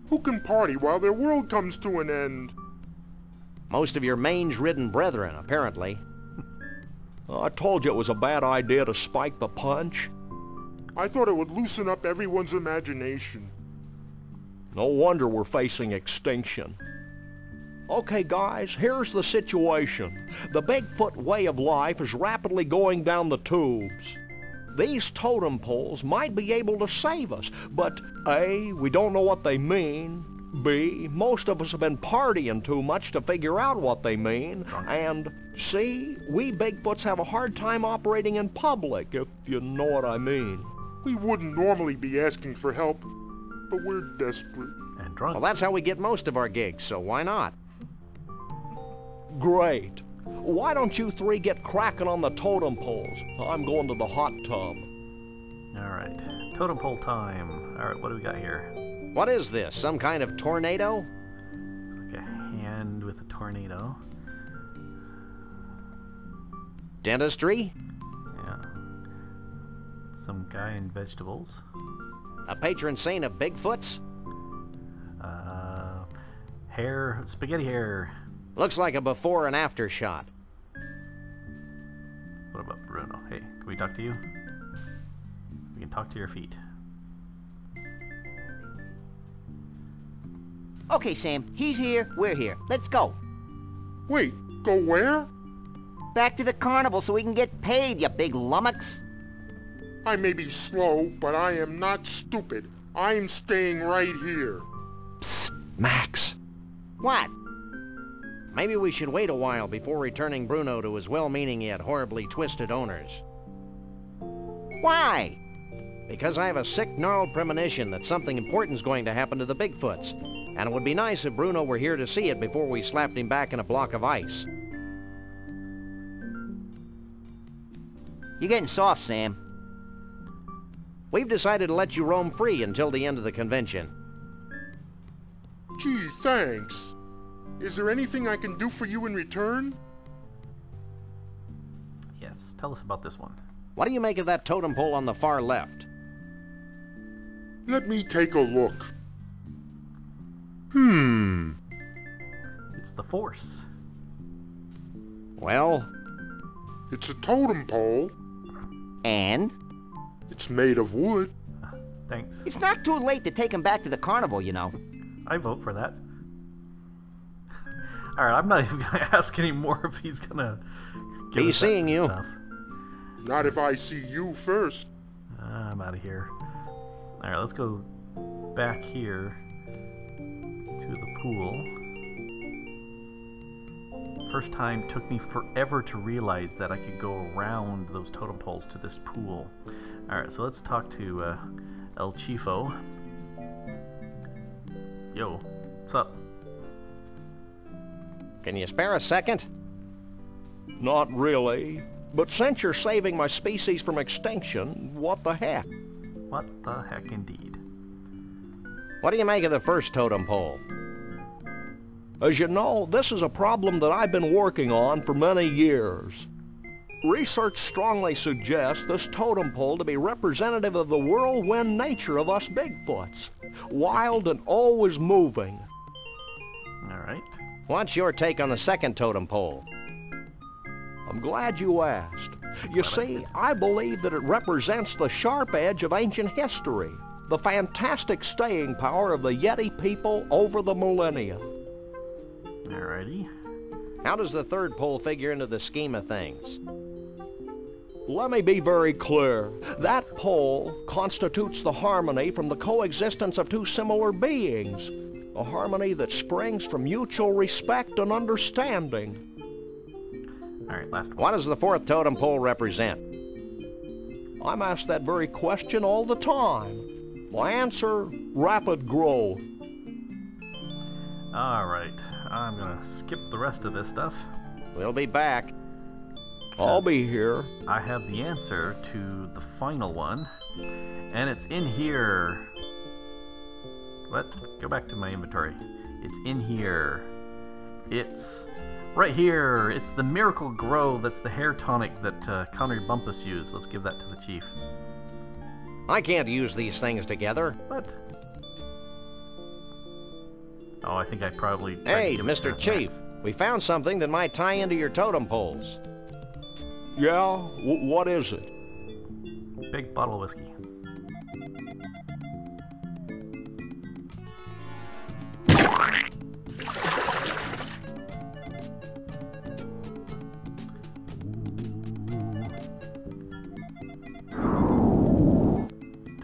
Who can party while their world comes to an end? Most of your mange-ridden brethren, apparently. I told you it was a bad idea to spike the punch. I thought it would loosen up everyone's imagination. No wonder we're facing extinction. Okay, guys, here's the situation. The Bigfoot way of life is rapidly going down the tubes. These totem poles might be able to save us, but A, we don't know what they mean. B, most of us have been partying too much to figure out what they mean. And C, we Bigfoots have a hard time operating in public, if you know what I mean. We wouldn't normally be asking for help, but we're desperate. And drunk. Well, that's how we get most of our gigs, so why not? Great. Why don't you three get cracking on the totem poles? I'm going to the hot tub. Alright. Totem pole time. Alright, what do we got here? What is this? Some kind of tornado? Looks like a hand with a tornado. Dentistry? Yeah. Some guy in vegetables. A patron saint of Bigfoots? Hair, spaghetti hair. Looks like a before and after shot. What about Bruno? Hey, can we talk to you? We can talk to your feet. Okay, Sam, he's here, we're here. Let's go. Wait, go where? Back to the carnival so we can get paid, you big lummox. I may be slow, but I am not stupid. I'm staying right here. Psst, Max. What? Maybe we should wait a while before returning Bruno to his well-meaning yet horribly twisted owners. Why? Because I have a sick, gnarled premonition that something important's going to happen to the Bigfoots, and it would be nice if Bruno were here to see it before we slapped him back in a block of ice. You're getting soft, Sam. We've decided to let you roam free until the end of the convention. Gee, thanks. Is there anything I can do for you in return? Yes, tell us about this one. What do you make of that totem pole on the far left? Let me take a look. It's the Force. Well? It's a totem pole. And? It's made of wood. Thanks. It's not too late to take him back to the carnival, you know. I vote for that. Alright, I'm not even going to ask anymore if he's going to give us seeing you. Stuff. Not if I see you first. I'm out of here. Alright, let's go back here to the pool. First time took me forever to realize that I could go around those totem poles to this pool. Alright, so let's talk to El Chifo. Yo, what's up? Can you spare a second? Not really. But since you're saving my species from extinction, what the heck? What the heck indeed. What do you make of the first totem pole? As you know, this is a problem that I've been working on for many years. Research strongly suggests this totem pole to be representative of the whirlwind nature of us Bigfoots. Wild and always moving. Alright. What's your take on the second totem pole? I'm glad you asked. You see, I believe that it represents the sharp edge of ancient history, the fantastic staying power of the Yeti people over the millennia. Alrighty. How does the third pole figure into the scheme of things? Let me be very clear. That pole constitutes the harmony from the coexistence of two similar beings, a harmony that springs from mutual respect and understanding. Alright, last one. What does the fourth totem pole represent? I'm asked that very question all the time. My answer, rapid growth. Alright, I'm gonna skip the rest of this stuff. We'll be back. I'll be here. I have the answer to the final one, and it's in here. What? Go back to my inventory. It's in here. It's right here. It's the Miracle Grow. That's the hair tonic that Connery Bumpus used. Let's give that to the chief. I can't use these things together. What? Oh, I think I probably... Hey, Mr. Chief, we found something that might tie into your totem poles. Yeah? What is it? Big bottle of whiskey.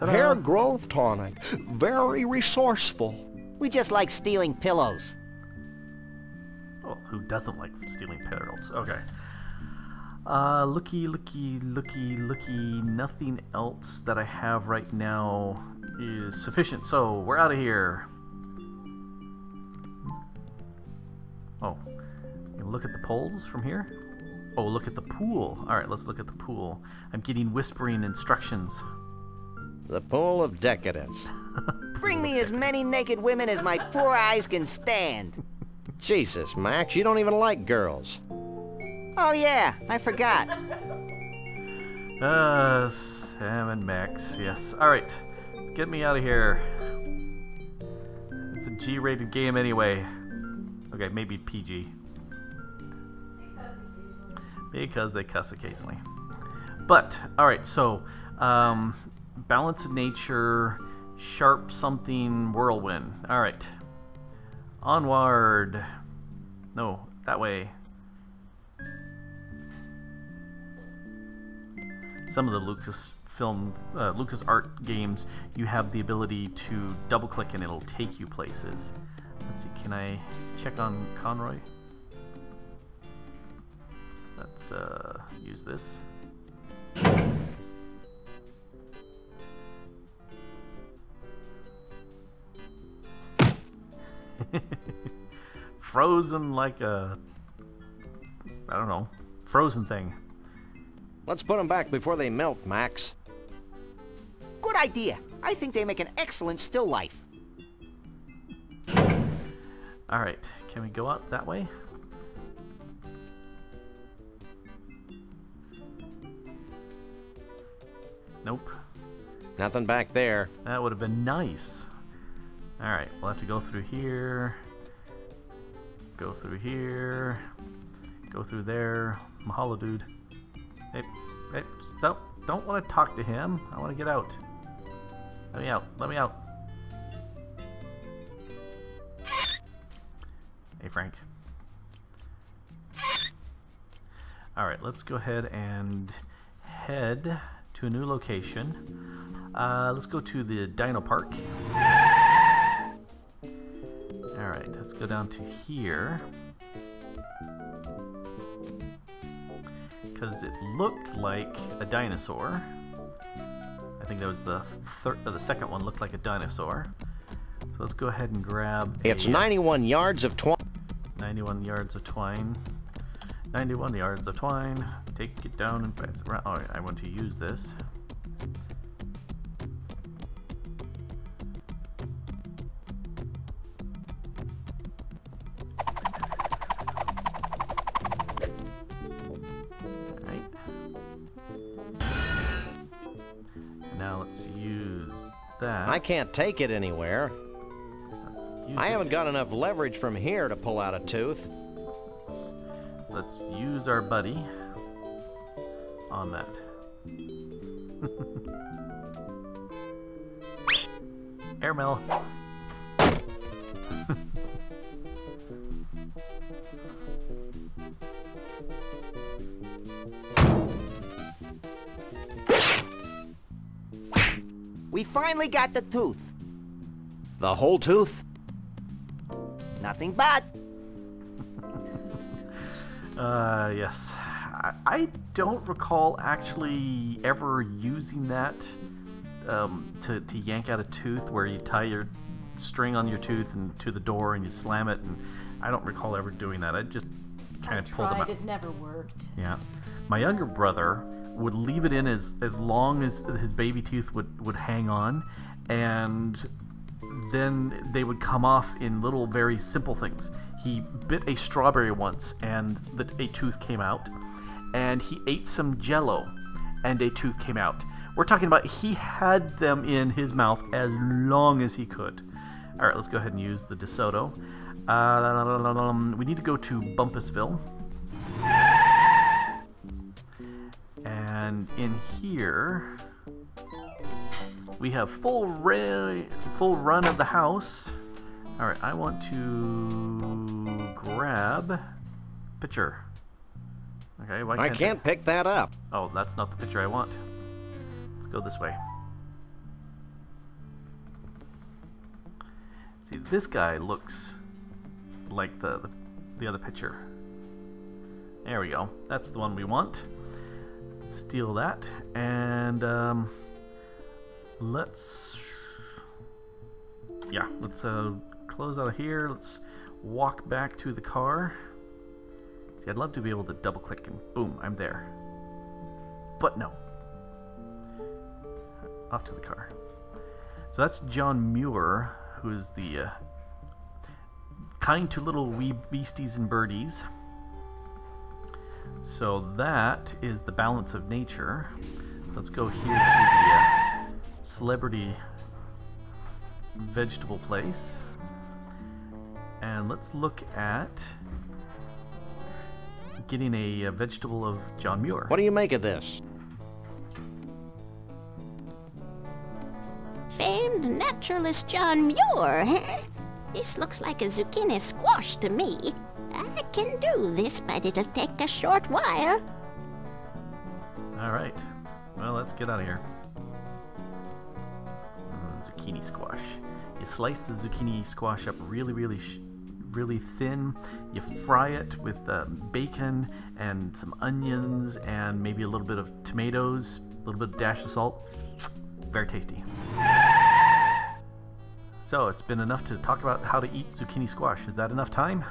Hair growth tonic. Very resourceful. We just like stealing pillows. Oh, who doesn't like stealing pillows? Okay. Looky. Nothing else that I have right now is sufficient, so we're out of here. Oh, you look at the poles from here? Oh, look at the pool. Alright, let's look at the pool. I'm getting whispering instructions. The pool of decadence. Bring me as many naked women as my poor eyes can stand. Jesus, Max, you don't even like girls. Oh yeah, I forgot. Sam and Max, yes. Alright, get me out of here. It's a G-rated game anyway. Okay, maybe PG. Because they cuss occasionally. But, alright, so, balance of nature, sharp something, whirlwind. Alright. Onward. No, that way. Some of the LucasArts games, you have the ability to double-click and it'll take you places. Let's see, can I check on Conroy? Let's use this. Frozen like a, I don't know, frozen thing. Let's put them back before they melt, Max. Good idea. I think they make an excellent still life. Alright, can we go out that way? Nope. Nothing back there. That would have been nice. Alright, we'll have to go through here. Go through here. Go through there. Mahalo, dude. Hey, hey, don't want to talk to him. I want to get out. Let me out. Let me out. Hey, Frank. Alright, let's go ahead and head to a new location. Let's go to the Dino Park. Alright, let's go down to here. Because it looked like a dinosaur. I think that was the second one, looked like a dinosaur. So let's go ahead and grab It's 91 yards of twine. 91 yards of twine. 91 yards of twine. Take it down and pass it around. Oh, I want to use this. Now let's use that. I can't take it anywhere. I haven't got enough leverage from here to pull out a tooth. Let's use our buddy on that. Airmail. We finally got the tooth. The whole tooth? Nothing but. Yes. I don't recall actually ever using that to yank out a tooth, where you tie your string on your tooth and to the door and you slam it, and I don't recall ever doing that. I just kind of pulled them out. It never worked. Yeah. My younger brother would leave it in as long as his baby tooth would hang on, and then they would come off in little very simple things. He bit a strawberry once and a tooth came out, and he ate some Jello and a tooth came out. We're talking about he had them in his mouth as long as he could. Alright, let's go ahead and use the DeSoto. We need to go to Bumpusville. And in here, we have full run of the house. Alright, I want to grab picture. Okay, why I can't pick that up. Oh, that's not the picture I want. Let's go this way. See, this guy looks like the other picture. There we go. That's the one we want. Steal that, and let's close out of here. Let's walk back to the car. See, I'd love to be able to double click and boom, I'm there. But no. Off to the car. So that's John Muir, who's the kind to little wee beasties and birdies. So that is the balance of nature. Let's go here to the celebrity vegetable place. And let's look at getting a vegetable of John Muir. What do you make of this? Famed naturalist John Muir, huh? This looks like a zucchini squash to me. I can do this, but it'll take a short while. Alright. Well, let's get out of here. Zucchini squash. You slice the zucchini squash up really really thin. You fry it with bacon and some onions and maybe a little bit of tomatoes, a little bit of dash of salt. Very tasty. So it's been enough to talk about how to eat zucchini squash. Is that enough time?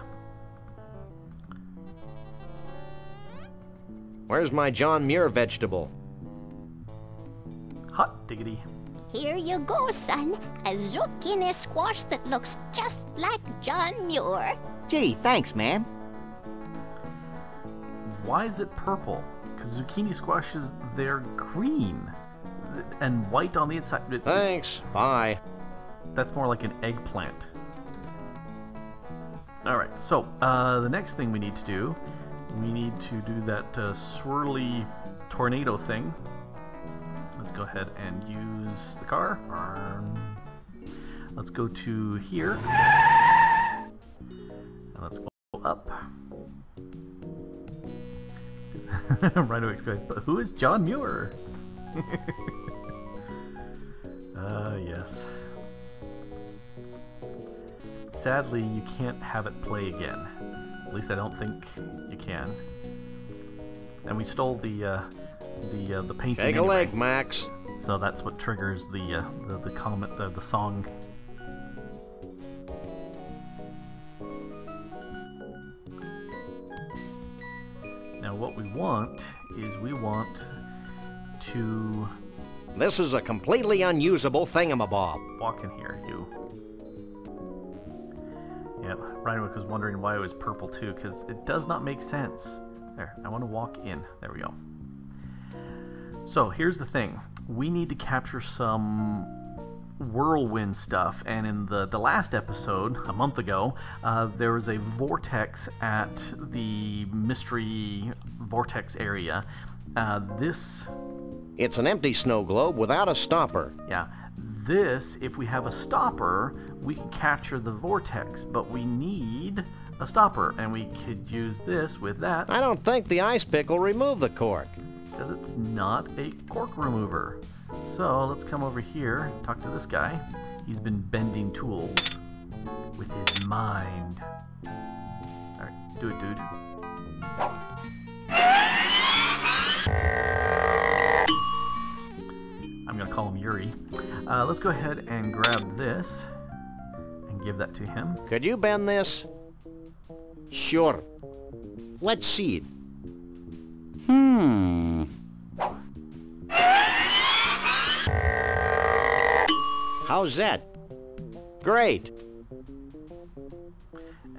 Where's my John Muir vegetable? Hot diggity. Here you go, son. A zucchini squash that looks just like John Muir. Gee, thanks, ma'am. Why is it purple? Because zucchini squashes, they're green and white on the inside. Thanks. Bye. That's more like an eggplant. Alright, so the next thing we need to do, we need to do that swirly tornado thing. Let's go ahead and use the car. Let's go to here. And let's go up. Rhino exclaims, but who is John Muir? Yes. Sadly, you can't have it play again. At least I don't think you can. And we stole the painting. Take a leg, Max. So that's what triggers the comment, the song. Now what we want is we want to... This is a completely unusable thingamabob. Walk in here, you. Yep, Rhino was wondering why it was purple too, because it does not make sense. There, I want to walk in. There we go. So here's the thing. We need to capture some whirlwind stuff, and in the last episode, a month ago, there was a vortex at the mystery vortex area. It's an empty snow globe without a stopper. Yeah. This, if we have a stopper, we can capture the vortex, but we need a stopper, and we could use this with that. I don't think the ice pick will remove the cork. Because it's not a cork remover. So let's come over here, talk to this guy. He's been bending tools with his mind. Alright, do it, dude. I'm gonna call him Yuri. Let's go ahead and grab this and give that to him. Could you bend this? Sure. Let's see it. How's that? Great.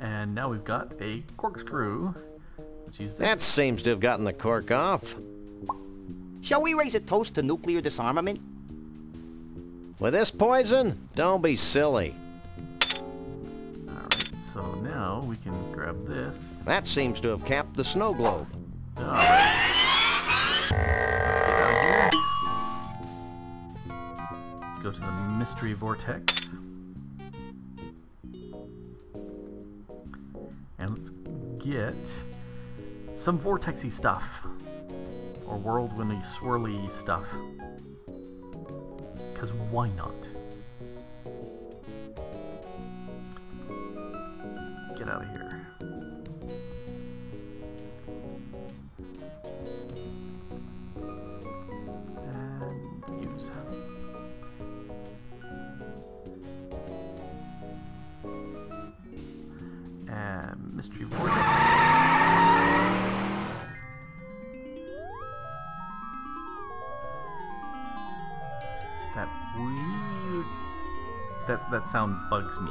And now we've got a corkscrew. Let's use this. That seems to have gotten the cork off. Shall we raise a toast to nuclear disarmament? With this poison? Don't be silly. Alright, so now we can grab this. That seems to have capped the snow globe. Alright. Let's get out of here. Let's go to the mystery vortex. And let's get some vortexy stuff. Or whirlwindy, swirly stuff. Because why not? Let's get out of here. And use. And mystery vortex. That weird... That sound bugs me.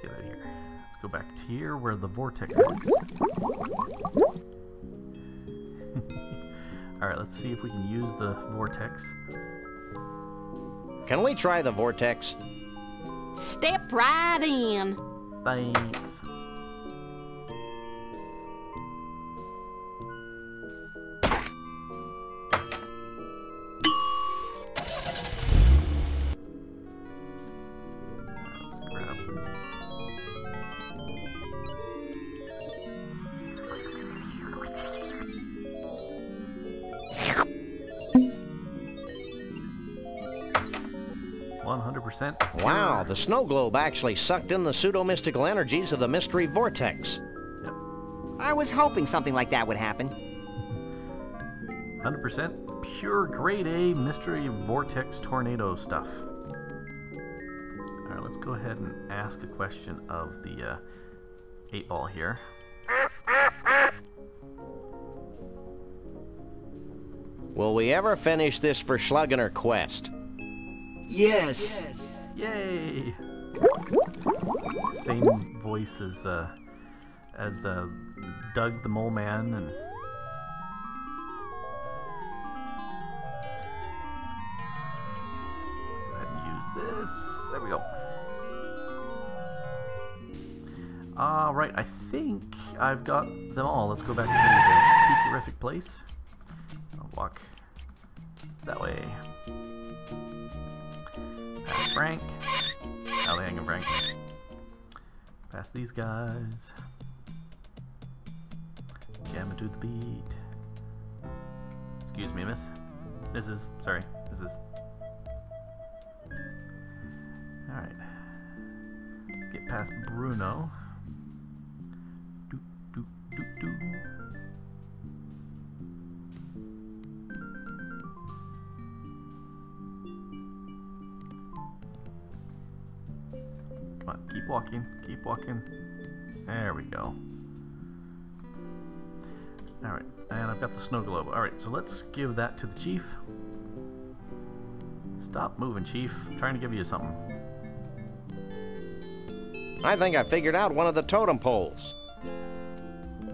Get out of here. Let's go back to here where the vortex is. Alright, let's see if we can use the vortex. Can we try the vortex? Step right in. Thanks. 100%. Wow, the snow globe actually sucked in the pseudo-mystical energies of the mystery vortex. Yep. I was hoping something like that would happen. 100% pure grade A mystery vortex tornado stuff. Alright, let's go ahead and ask a question of the 8-ball here. Will we ever finish this Verschluggener quest? Yes. Yay! Same voice as Doug the Mole Man, and let's go ahead and use this. There we go. Alright, I think I've got them all. Let's go back to the terrific place. I'll walk that way. Past Frank. Alley hanging Frank. Past these guys. Jam into the beat. Excuse me, miss. Mrs. Sorry, Mrs. Alright. Let's get past Bruno. Doop, doop, doop, doop. Come on, keep walking, keep walking. There we go. Alright, and I've got the snow globe. Alright, so let's give that to the chief. Stop moving, chief. I'm trying to give you something. I think I figured out one of the totem poles.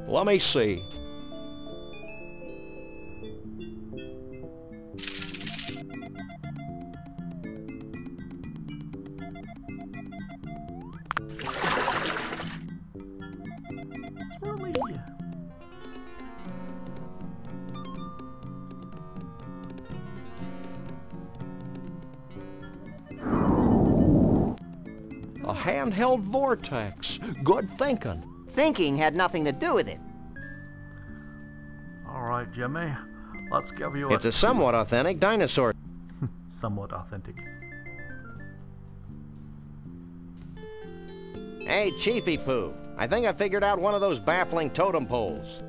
Let me see. Swirly. A handheld vortex. Good thinking. Thinking had nothing to do with it. Alright, Jimmy. Let's give you It's a somewhat authentic dinosaur. Somewhat authentic. Hey, Chiefy Poo. I think I figured out one of those baffling totem poles.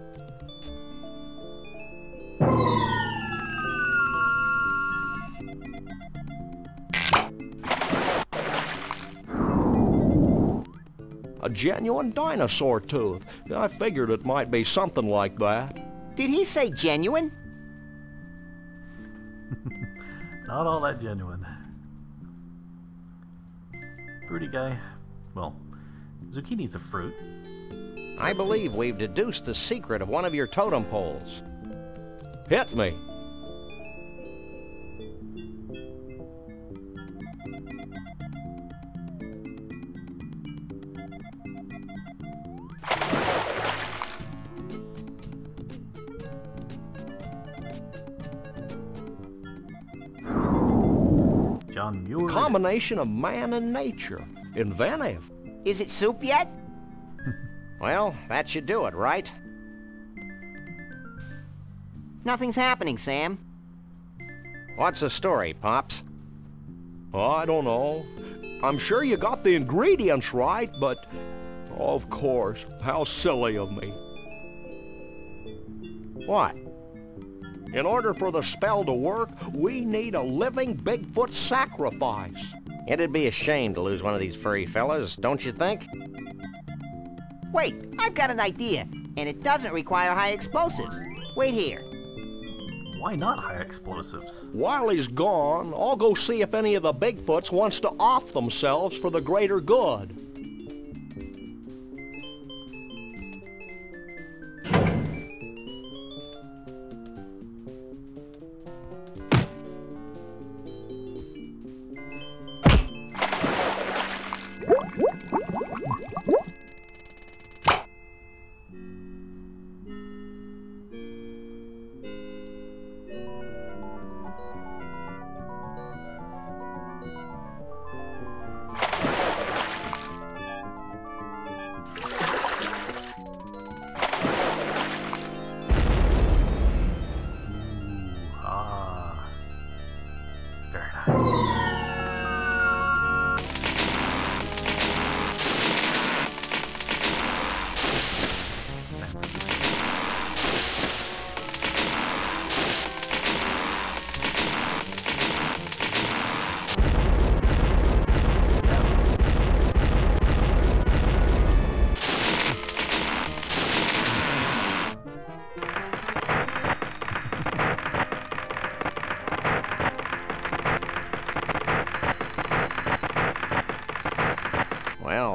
A genuine dinosaur tooth. I figured it might be something like that. Did he say genuine? Not all that genuine. Fruity guy. Well, zucchini's a fruit. I believe we've deduced the secret of one of your totem poles. Hit me. John Muir. Combination of man and nature. Inventive. Is it soup yet? Well, that should do it, right? Nothing's happening, Sam. What's the story, Pops? I don't know. I'm sure you got the ingredients right, but... Of course, how silly of me. What? In order for the spell to work, we need a living Bigfoot sacrifice. It'd be a shame to lose one of these furry fellas, don't you think? Wait, I've got an idea, and it doesn't require high explosives. Wait here. Why not high explosives? While he's gone, I'll go see if any of the Bigfoots wants to off themselves for the greater good.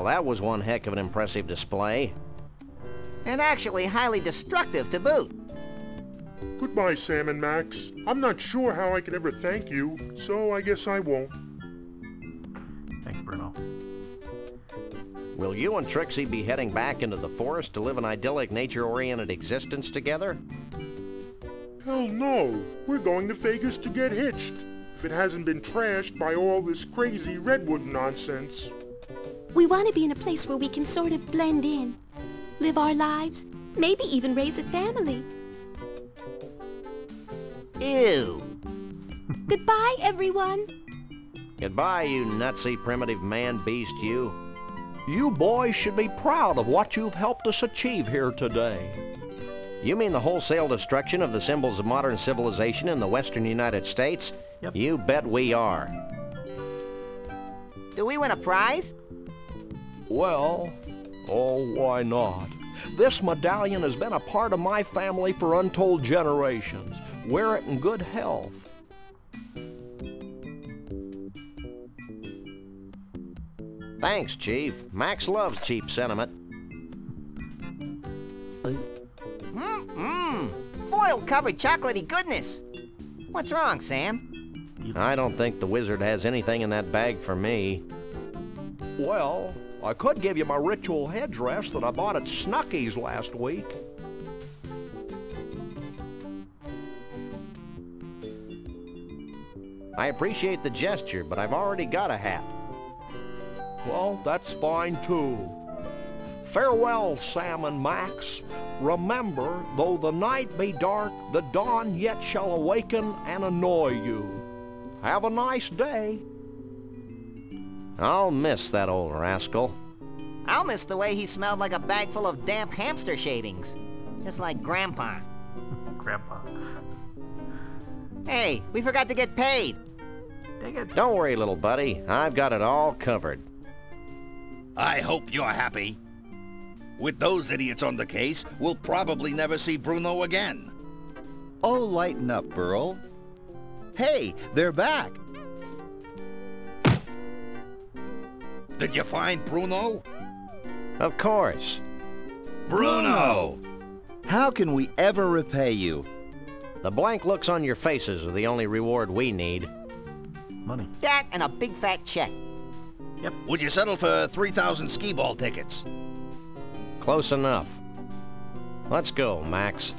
Well, that was one heck of an impressive display. And actually highly destructive to boot. Goodbye, Sam and Max. I'm not sure how I can ever thank you, so I guess I won't. Thanks, Bruno. Will you and Trixie be heading back into the forest to live an idyllic, nature-oriented existence together? Hell no. We're going to Vegas to get hitched. If it hasn't been trashed by all this crazy redwood nonsense. We want to be in a place where we can sort of blend in, live our lives, maybe even raise a family. Ew. Goodbye, everyone. Goodbye, you nutsy primitive man-beast, you. You boys should be proud of what you've helped us achieve here today. You mean the wholesale destruction of the symbols of modern civilization in the western United States? Yep. You bet we are. Do we win a prize? Well, oh, why not? This medallion has been a part of my family for untold generations. Wear it in good health. Thanks, Chief. Max loves cheap sentiment. Foil-covered chocolatey goodness. What's wrong, Sam? I don't think the wizard has anything in that bag for me. Well, I could give you my ritual headdress that I bought at Snucky's last week. I appreciate the gesture, but I've already got a hat. Well, that's fine too. Farewell, Sam and Max. Remember, though the night be dark, the dawn yet shall awaken and annoy you. Have a nice day. I'll miss that old rascal. I'll miss the way he smelled like a bag full of damp hamster shavings. Just like Grandpa. Grandpa. Hey, we forgot to get paid. Dang it. Don't worry, little buddy. I've got it all covered. I hope you're happy. With those idiots on the case, we'll probably never see Bruno again. Oh, lighten up, Burl. Hey, they're back. Did you find Bruno? Of course. Bruno! How can we ever repay you? The blank looks on your faces are the only reward we need. Money. That and a big fat check. Yep. Would you settle for 3,000 skee-ball tickets? Close enough. Let's go, Max.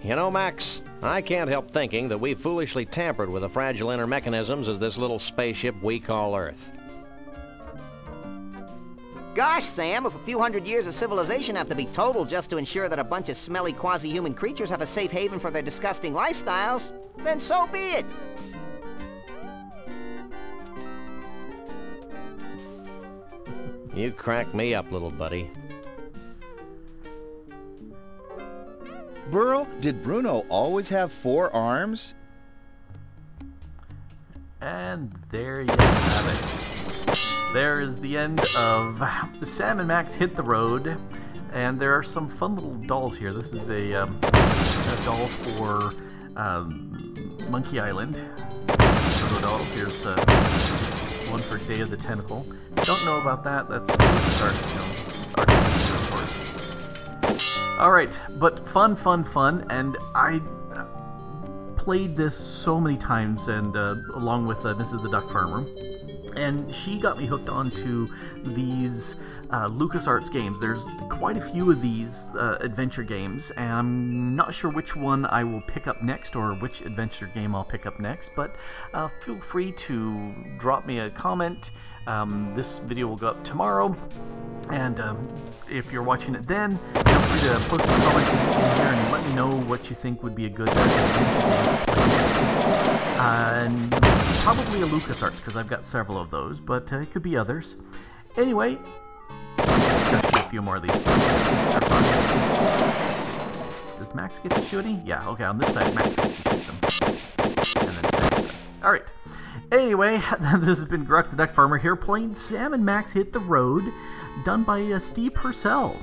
You know, Max, I can't help thinking that we've foolishly tampered with the fragile inner mechanisms of this little spaceship we call Earth. Gosh, Sam, if a few hundred years of civilization have to be totaled just to ensure that a bunch of smelly quasi-human creatures have a safe haven for their disgusting lifestyles, then so be it. You crack me up, little buddy. Burl, did Bruno always have 4 arms? And there you have it. There is the end of Sam and Max Hit the Road. And there are some fun little dolls here. This is a doll for Monkey Island. Little dolls. Here's one for Day of the Tentacle. Don't know about that. That's art, of course. Alright, but fun, and I played this so many times, and along with Mrs. the DuckFarmer, and she got me hooked onto these LucasArts games. There's quite a few of these adventure games, and I'm not sure which one I will pick up next, or which adventure game I'll pick up next, but feel free to drop me a comment. This video will go up tomorrow, and if you're watching it then, feel free to post a comment in here and let me know what you think would be a good adventure game to play. And probably a LucasArts, because I've got several of those, but it could be others. Anyway, let's shoot a few more of these. Does Max get to shoot any? Yeah, okay, on this side, Max gets to shoot them. And then Sam does. Alright. Anyway, this has been Grok the DuckFarmer here, playing Sam and Max Hit the Road, done by Steve Purcell.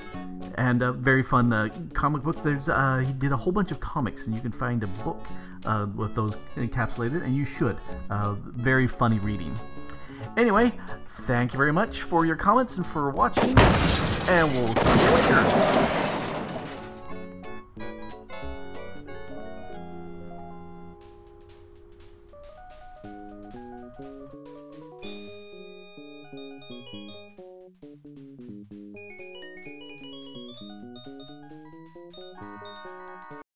And a very fun comic book. There's he did a whole bunch of comics, and you can find a book with those encapsulated, and you should. Very funny reading. Anyway, thank you very much for your comments and for watching, and we'll see you later.